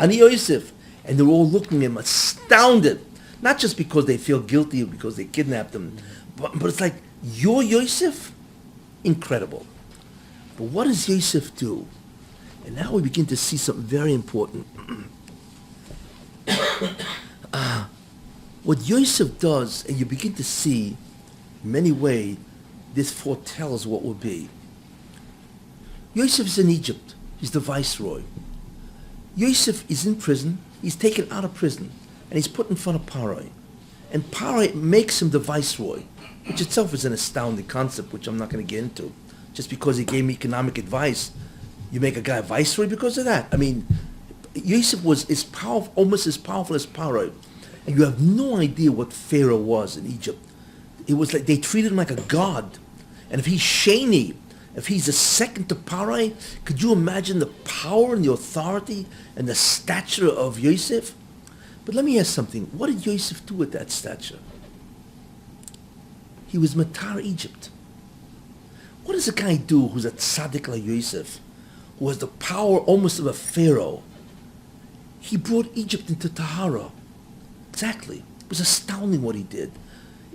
Ani Yosef. And they're all looking at him astounded. Not just because they feel guilty or because they kidnapped him, but it's like, you're Yosef? Incredible. But what does Yosef do? And now we begin to see something very important. What Yosef does, and you begin to see, in many ways, this foretells what will be. Yosef is in Egypt. He's the viceroy. Yosef is in prison. He's taken out of prison, and he's put in front of Paro. And Paro makes him the viceroy, which itself is an astounding concept, which I'm not going to get into. Just because he gave me economic advice, you make a guy a viceroy because of that? I mean, Yosef was almost as powerful as Paro. And you have no idea what Pharaoh was in Egypt. It was like they treated him like a god. And if he's Shani, if he's a second to Paro, could you imagine the power and the authority and the stature of Yosef? But let me ask something. What did Yosef do with that stature? He was Matar Egypt. What does a guy do who's a tzaddik like Yosef, who has the power almost of a pharaoh? He brought Egypt into Tahara. Exactly. It was astounding what he did.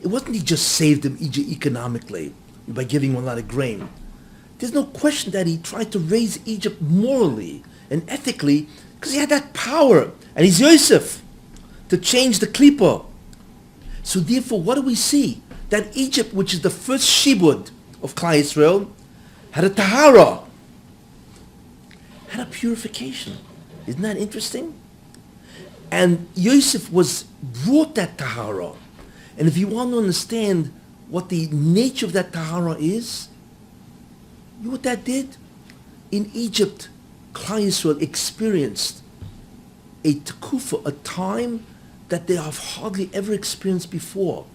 It wasn't he just saved them Egypt economically by giving them a lot of grain. There's no question that he tried to raise Egypt morally and ethically because he had that power. And he's Yosef to change the klipa. So therefore, what do we see? That Egypt, which is the first shibud of Klal Yisrael, had a tahara, had a purification. Isn't that interesting? And Yosef brought that tahara. And if you want to understand what the nature of that tahara is, you know what that did? In Egypt, Klal Yisrael experienced a tekufa, a time that they have hardly ever experienced before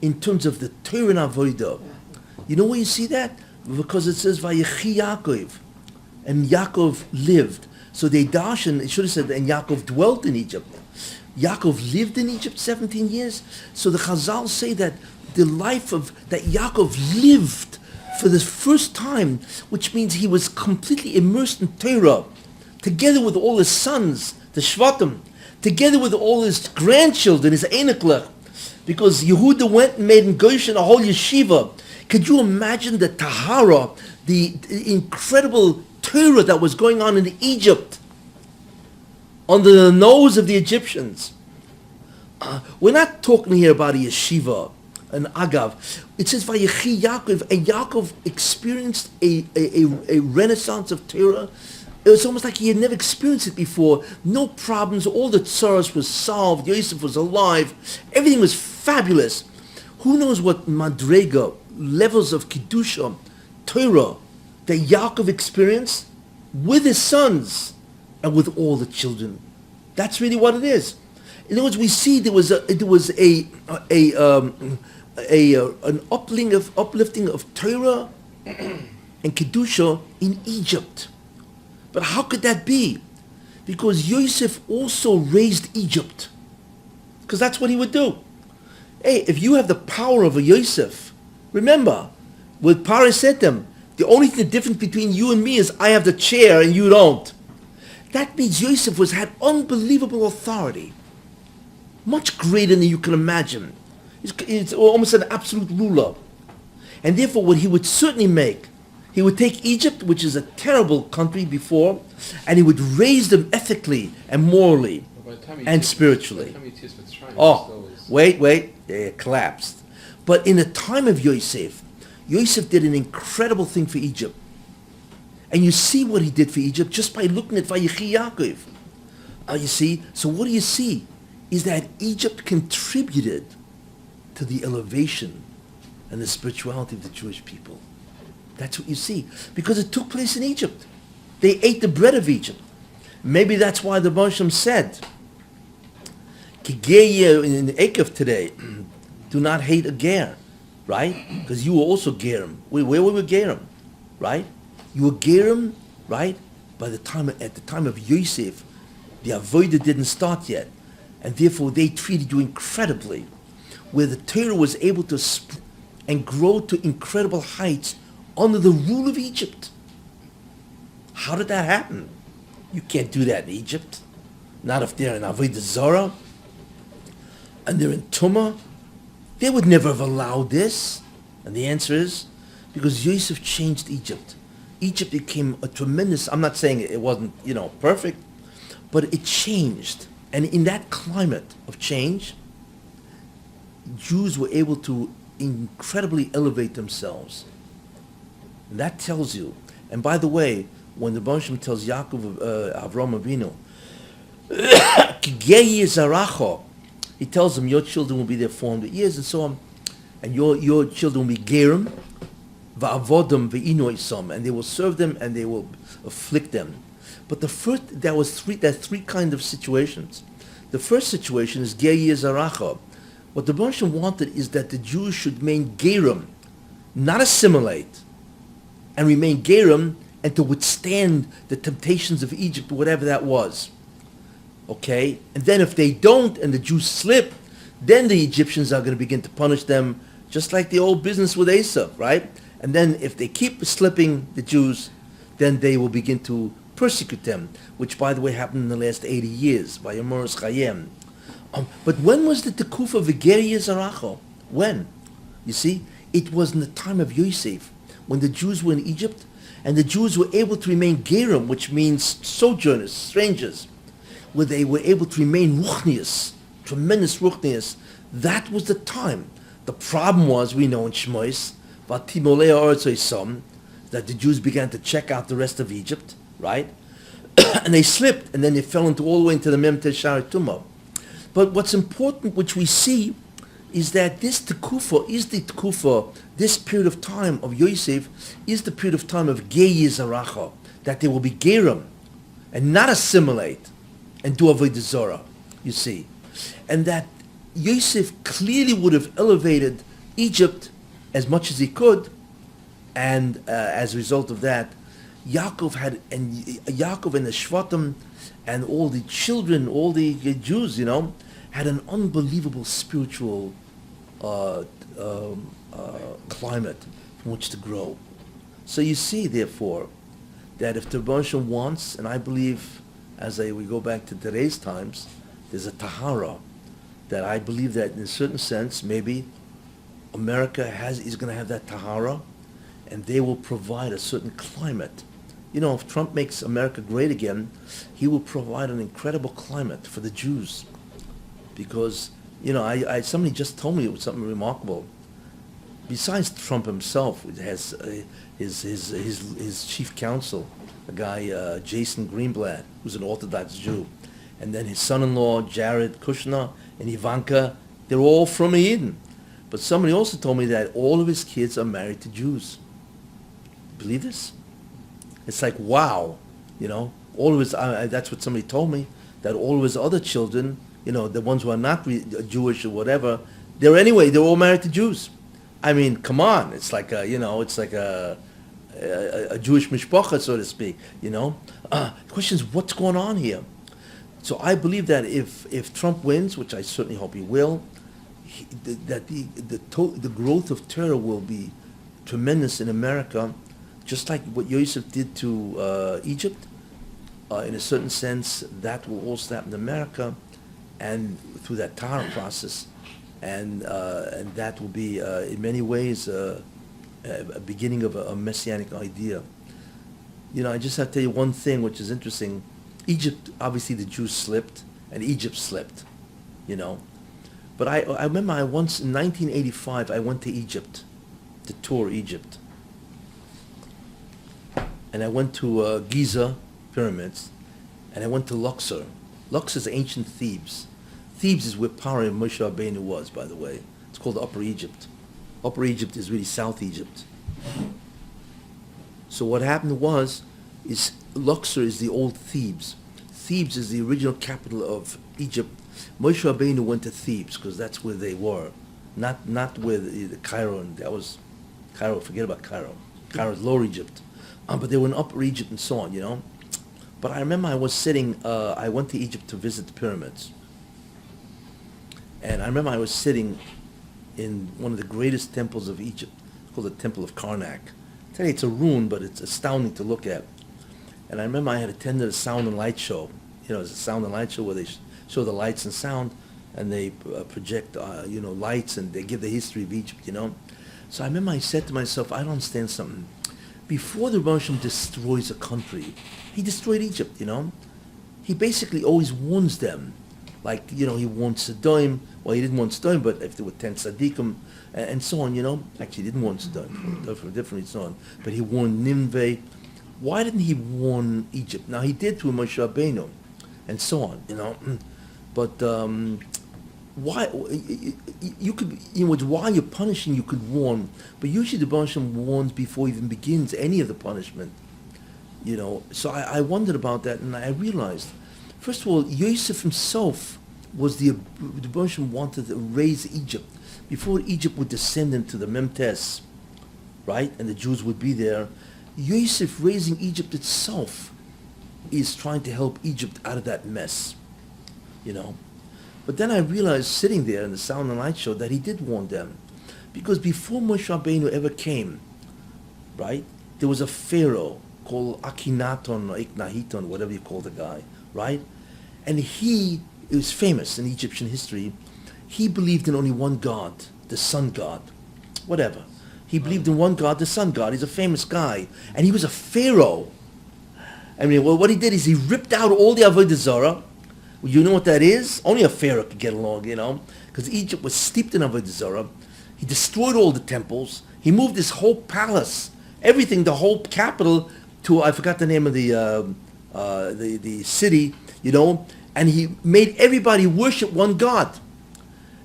in terms of the Torah and Avodah. You know where you see that? Because it says, Vayechi Yaakov, and Yaakov lived. So they darshan, it should have said, and Yaakov dwelt in Egypt. Yaakov lived in Egypt 17 years. So the Chazal say that the life of, that Yaakov lived for the first time, which means he was completely immersed in Torah, together with all his sons, the Shvatim, together with all his grandchildren, his Einiklech, because Yehuda went and made in Goshen a whole yeshiva. Could you imagine the Tahara, the incredible Torah that was going on in Egypt, under the nose of the Egyptians? We're not talking here about a yeshiva. an Agav. It says Vayechi Yaakov, and Yaakov experienced a renaissance of Torah. It was almost like he had never experienced it before. No problems, all the tsaros was solved, Yosef was alive, everything was fabulous. Who knows what madrega, levels of Kedusha, Torah, that Yaakov experienced with his sons and with all the children. That's really what it is. In other words, we see there was an uplifting of Torah and Kedusha in Egypt. But how could that be? Because Yosef also raised Egypt. Because that's what he would do. Hey, if you have the power of a Yosef, remember, what Paro said to him, the only thing different between you and me is I have the chair and you don't. That means Yosef had unbelievable authority. Much greater than you can imagine. It's almost an absolute ruler. And therefore what he would certainly make, he would take Egypt, which is a terrible country before, and he would raise them ethically and morally and spiritually. Wait, it collapsed. But in the time of Yosef, Yosef did an incredible thing for Egypt. And you see what he did for Egypt just by looking at Vayechi Yaakov. You see? So what do you see? Is that Egypt contributed to the elevation and the spirituality of the Jewish people. That's what you see. Because it took place in Egypt. They ate the bread of Egypt. Maybe that's why the Moshe said, in the Eisav today, do not hate a ger, right? Because you were also gerim. Where were we gerim, right? You were gerim, right? At the time of Yosef, the avodah didn't start yet, and therefore they treated you incredibly, where the Torah was able to and grow to incredible heights under the rule of Egypt. How did that happen? You can't do that in Egypt. Not if they're in avodah zarah and they're in tumah. They would never have allowed this. And the answer is because Yosef changed Egypt. Egypt became a tremendous, I'm not saying it wasn't, perfect, but it changed. And in that climate of change, Jews were able to incredibly elevate themselves. And that tells you, and by the way, when the Banshim tells Yaakov, Avram Avinu, he tells them, your children will be there 400 years and so on, and your children will be gerim, va'avodim ve'inoisam, and they will serve them and they will afflict them. But there's three kind of situations. The first situation is ger yizaracha. What the Banshim wanted is that the Jews should remain gerim, not assimilate, and remain gerim, and to withstand the temptations of Egypt, whatever that was. Okay? And then if they don't, and the Jews slip, then the Egyptians are going to begin to punish them, just like the old business with Esau, right? And then if they keep slipping, the Jews, then they will begin to persecute them, which, by the way, happened in the last 80 years, by Yomeres Chayim. But when was the Tekufa V'ger Yizaracho? When? You see? It was in the time of Yosef, when the Jews were in Egypt, and the Jews were able to remain gerim, which means sojourners, strangers, where they were able to remain ruchnius, tremendous ruchnius. That was the time. The problem was, we know in Shmois, that the Jews began to check out the rest of Egypt, right? And they slipped, and then they fell into all the way into the Mem Teshar Tumah. But what's important, which we see, is that this tekufa is the tekufa, this period of time of Yosef is the period of time of Ger Yizaracha, that they will be gerim and not assimilate and do avodah zarah, you see. And that Yosef clearly would have elevated Egypt as much as he could, and as a result of that, Yaakov and the Shvatim and all the children, all the Jews, had an unbelievable spiritual climate from which to grow. So you see, therefore, that if the Rebbe wants, and I believe, we go back to today's times, there's a tahara, that I believe that in a certain sense, maybe America is going to have that tahara, and they will provide a certain climate. If Trump makes America great again, he will provide an incredible climate for the Jews. Because, somebody just told me it was something remarkable. besides Trump himself, it has his chief counsel, a guy Jason Greenblatt, who's an Orthodox Jew, and then his son-in-law Jared Kushner and Ivanka. They're all from Eden. But somebody also told me that all of his kids are married to Jews. Believe this? It's like, wow, all of his, that's what somebody told me, that all of his other children, the ones who are not Jewish or whatever, they're all married to Jews. I mean, come on, it's like it's like a Jewish mishpacha, so to speak, The question is, what's going on here? So I believe that if Trump wins, which I certainly hope he will, that the growth of Torah will be tremendous in America, just like what Yosef did to Egypt. In a certain sense, that will also happen in America, and through that Torah process, and that will be in many ways a beginning of a messianic idea. I just have to tell you one thing, which is interesting. Egypt, obviously, the Jews slipped, and Egypt slipped, But I remember once in 1985, I went to Egypt, to tour Egypt, and I went to Giza pyramids, and I went to Luxor. Luxor is ancient Thebes. Thebes is where Paro and Moshe Rabbeinu was, by the way. It's called Upper Egypt. Upper Egypt is really South Egypt. So what happened is Luxor is the old Thebes. Thebes is the original capital of Egypt. Moshe Rabbeinu went to Thebes because that's where they were, not where the Cairo, and that was Cairo. Forget about Cairo. Cairo is Lower Egypt, but they were in Upper Egypt and so on, But I remember I was sitting. I went to Egypt to visit the pyramids, and I remember I was sitting in one of the greatest temples of Egypt, called the Temple of Karnak. I tell you, it's a ruin, but it's astounding to look at. And I remember I had attended a sound and light show. It's a sound and light show where they show the lights and sound, and they project, lights, and they give the history of Egypt, So I remember I said to myself, I don't understand something. Before the Rebbe destroys a country, he destroyed Egypt, He basically always warns them. Like, he warned Sodom. Well, he didn't warn Sodom, but if there were 10 tzaddikim, and so on, Actually, he didn't warn Sodom, for a different reason. But he warned Nineveh. Why didn't he warn Egypt? Now, he did through Moshe Rabbeinu, and so on, But why? You could, while you're punishing, you could warn. But usually the Baruch Hashem warns before it even begins any of the punishment. So I wondered about that, and I realized, first of all, Yosef himself was the Baruch Hashem wanted to raise Egypt before Egypt would descend into the Memtes, right? And the Jews would be there. Yosef raising Egypt itself is trying to help Egypt out of that mess, But then I realized, sitting there in the Sound and Light show, that he did warn them. Because before Moshe Rabbeinu ever came, right, there was a pharaoh called Akhenaton or Iknahiton, whatever you call the guy, right? And he was famous in Egyptian history. He believed in only one God, the sun god, whatever. He believed in one God, the sun god. He's a famous guy. And he was a pharaoh. I mean, well, what he did is he ripped out all the Avodah Zarah. Well, you know what that is? Only a pharaoh could get along, because Egypt was steeped in Avodah Zarah. He destroyed all the temples. He moved his whole palace, everything, the whole capital, to, I forgot the name of the city, and he made everybody worship one God.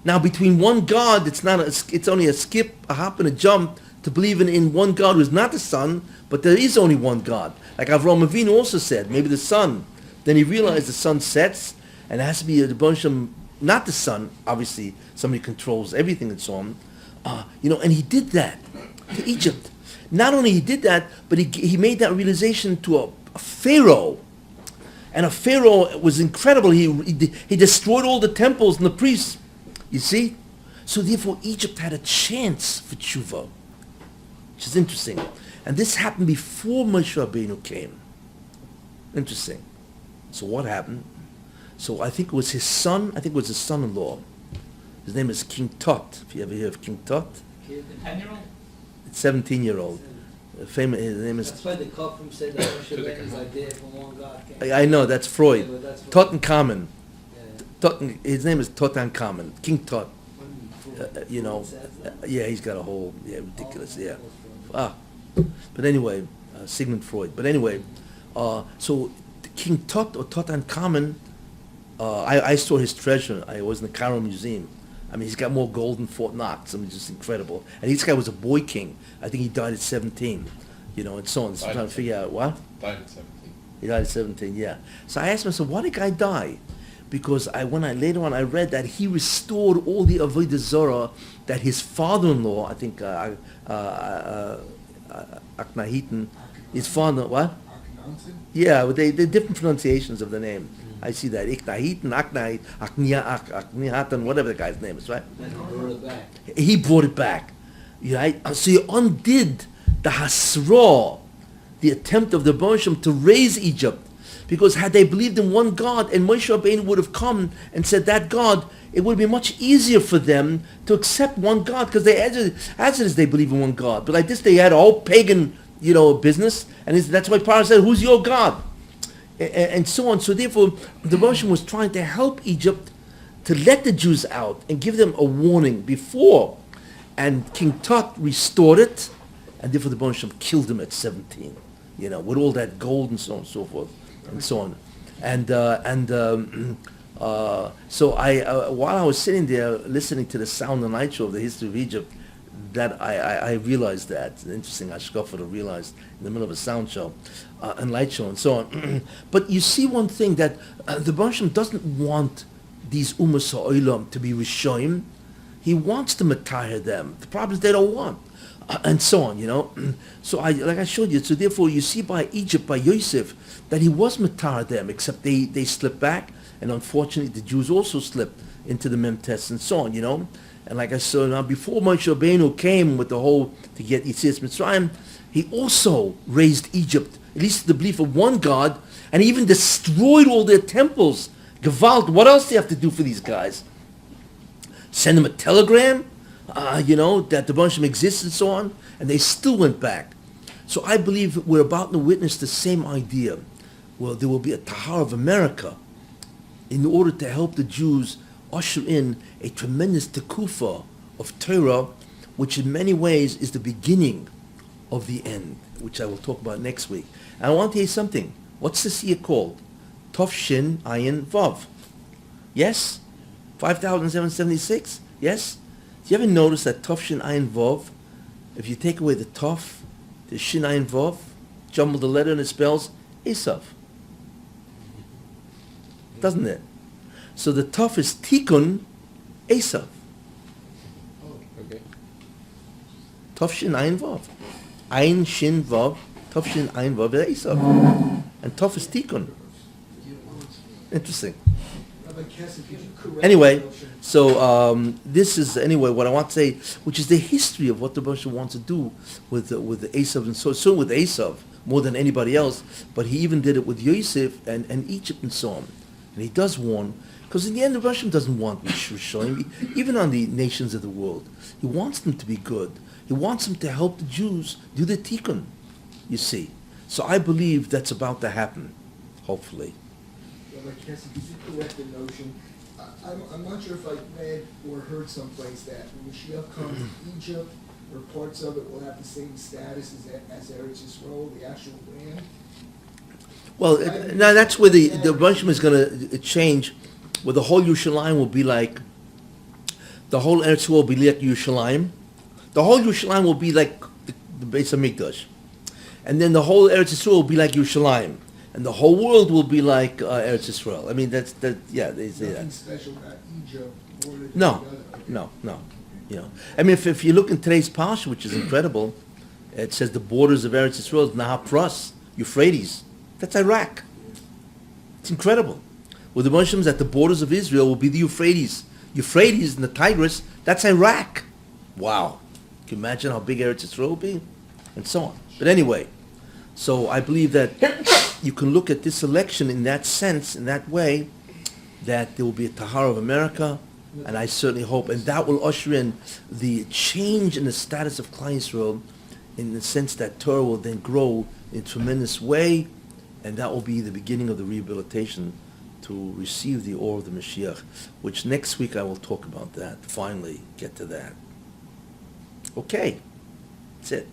Now, between one God, it's only a skip, a hop, and a jump to believe in one God who is not the sun, but there is only one God. Like Avraham Avinu also said, maybe the sun. Then he realized the sun sets, and it has to be a bunch of, not the sun, obviously, somebody controls everything and so on. And he did that to Egypt. Not only he did that, but he made that realization to a pharaoh. And a pharaoh was incredible. He destroyed all the temples and the priests. You see? So therefore Egypt had a chance for tshuva, which is interesting. And this happened before Moshe Rabbeinu came. Interesting. So what happened? So I think it was his son-in-law. His name is King Tut. If you ever hear of King Tut. The 10-year-old? 17-year-old. His name is... That's why the Kophim said that Moshe Rabbeinu's idea from one God came. I know, that's Freud. Yeah, but that's Tutankhamun. Yeah. His name is Tutankhamun. King Tut. you know, Says that. yeah, he's got a whole, ridiculous, yeah. But anyway, Sigmund Freud. But anyway, so King Tut or Tutankhamun, I saw his treasure. I was in the Cairo Museum. I mean, he's got more gold than Fort Knox. I mean, just incredible. And this guy was a boy king. I think he died at 17, you know, and so on. So I'm trying to figure out what? Died at 17. He died at 17, yeah. So I asked myself, why did the guy die? Because later on I read that he restored all the Avodah Zarah that his father-in-law, I think Akhenaten, his father, what? Akhenaten? Yeah, but they're different pronunciations of the name. I see that. Akhenaten, Akhenaten, whatever the guy's name is, right? Then he brought it back. He brought it back. Right? So he undid the Hasra, the attempt of the Bosham to raise Egypt. Because had they believed in one God, and Moshe Rabbeinu would have come and said that God, it would be much easier for them to accept one God, because they, as it is, they believe in one God. But like this, they had a whole pagan, business, and that's why Pharaoh said, "Who's your God?" And so on. So therefore, the Russian was trying to help Egypt to let the Jews out and give them a warning before. And King Tut restored it, and therefore the Russian killed him at 17, with all that gold and so on and so forth, and so on. So while I was sitting there listening to the Sound and Light show of the history of Egypt, that I realized that. It's an interesting hashkafa to realize in the middle of a sound show and light show and so on. But you see one thing, that the Baruch doesn't want these Umas Ha'olam to be Rishoim. He wants to matire them. The problem is they don't want. And so on, So like I showed you, so therefore you see by Egypt, by Yosef, that he was matire them, except they slipped back, and unfortunately the Jews also slipped into the Memtes and so on, And like I said, now before Moshe Rabbeinu came with the whole, to get Yetzias Mitzrayim, he also raised Egypt, at least to the belief of one God, and he even destroyed all their temples. Gewalt, what else do you have to do for these guys? Send them a telegram, that the Banshim exists and so on, and they still went back. So I believe we're about to witness the same idea. Well, there will be a Tahar of America in order to help the Jews usher in a tremendous tekufa of Torah, which in many ways is the beginning of the end, which I will talk about next week. And I want to tell you something. What's this year called? Tov Shin Ayin Vav. Yes? 5,776? Yes? Do you ever notice that Tov Shin Ayin Vav, if you take away the Tov, the Shin Ayin Vav, jumble the letter and it spells Eisav. Doesn't it? So the Tov is Tikkun Eisav. Okay. Tov Shin Ayin Vav. Ayin Shin Vav. Tov Shin Ayin Vav is Eisav. And Tov is Tikkun. Interesting. Rabbi Kessin, could you correct Anyway, the notion? so this is what I want to say, which is the history of what the Baruch wants to do with the Eisav, and so with Eisav more than anybody else. But he even did it with Yosef and Egypt and so on. And he does warn, because in the end the Baruch doesn't want Rishonim, even on the nations of the world. He wants them to be good. He wants them to help the Jews do the tikkun. You see, so I believe that's about to happen, hopefully. Rabbi Kessin, could you correct the notion? I'm not sure if I read or heard someplace that when Mashiach comes, Egypt or parts of it will have the same status as Eretz Yisrael, the actual land. Well, now that's where the Baruch is going to change, where the whole Yerushalayim will be like, the whole Eretz will be like Yerushalayim. The whole Yerushalayim will be like the Beis Hamikdash. And then the whole Eretz Yisrael will be like Yerushalayim. And the whole world will be like Eretz Yisrael. I mean, they say Nothing that. special about Egypt more than No, the other. no. I mean, if you look in today's Parsha, which is incredible, it says the borders of Eretz Yisrael is Nahar Pras, Euphrates. That's Iraq. It's incredible. Well, the Muslims at the borders of Israel will be the Euphrates. Euphrates and the Tigris, that's Iraq. Wow. Can you imagine how big Eretz Yisrael will be? And so on. But anyway, so I believe that you can look at this election in that sense, in that way, that there will be a Tahar of America, and I certainly hope, and that will usher in the change in the status of Klal Yisrael, in the sense that Torah will then grow in a tremendous way, and that will be the beginning of the rehabilitation to receive the Or of the Mashiach, which next week I will talk about that, finally get to that. Okay, that's it.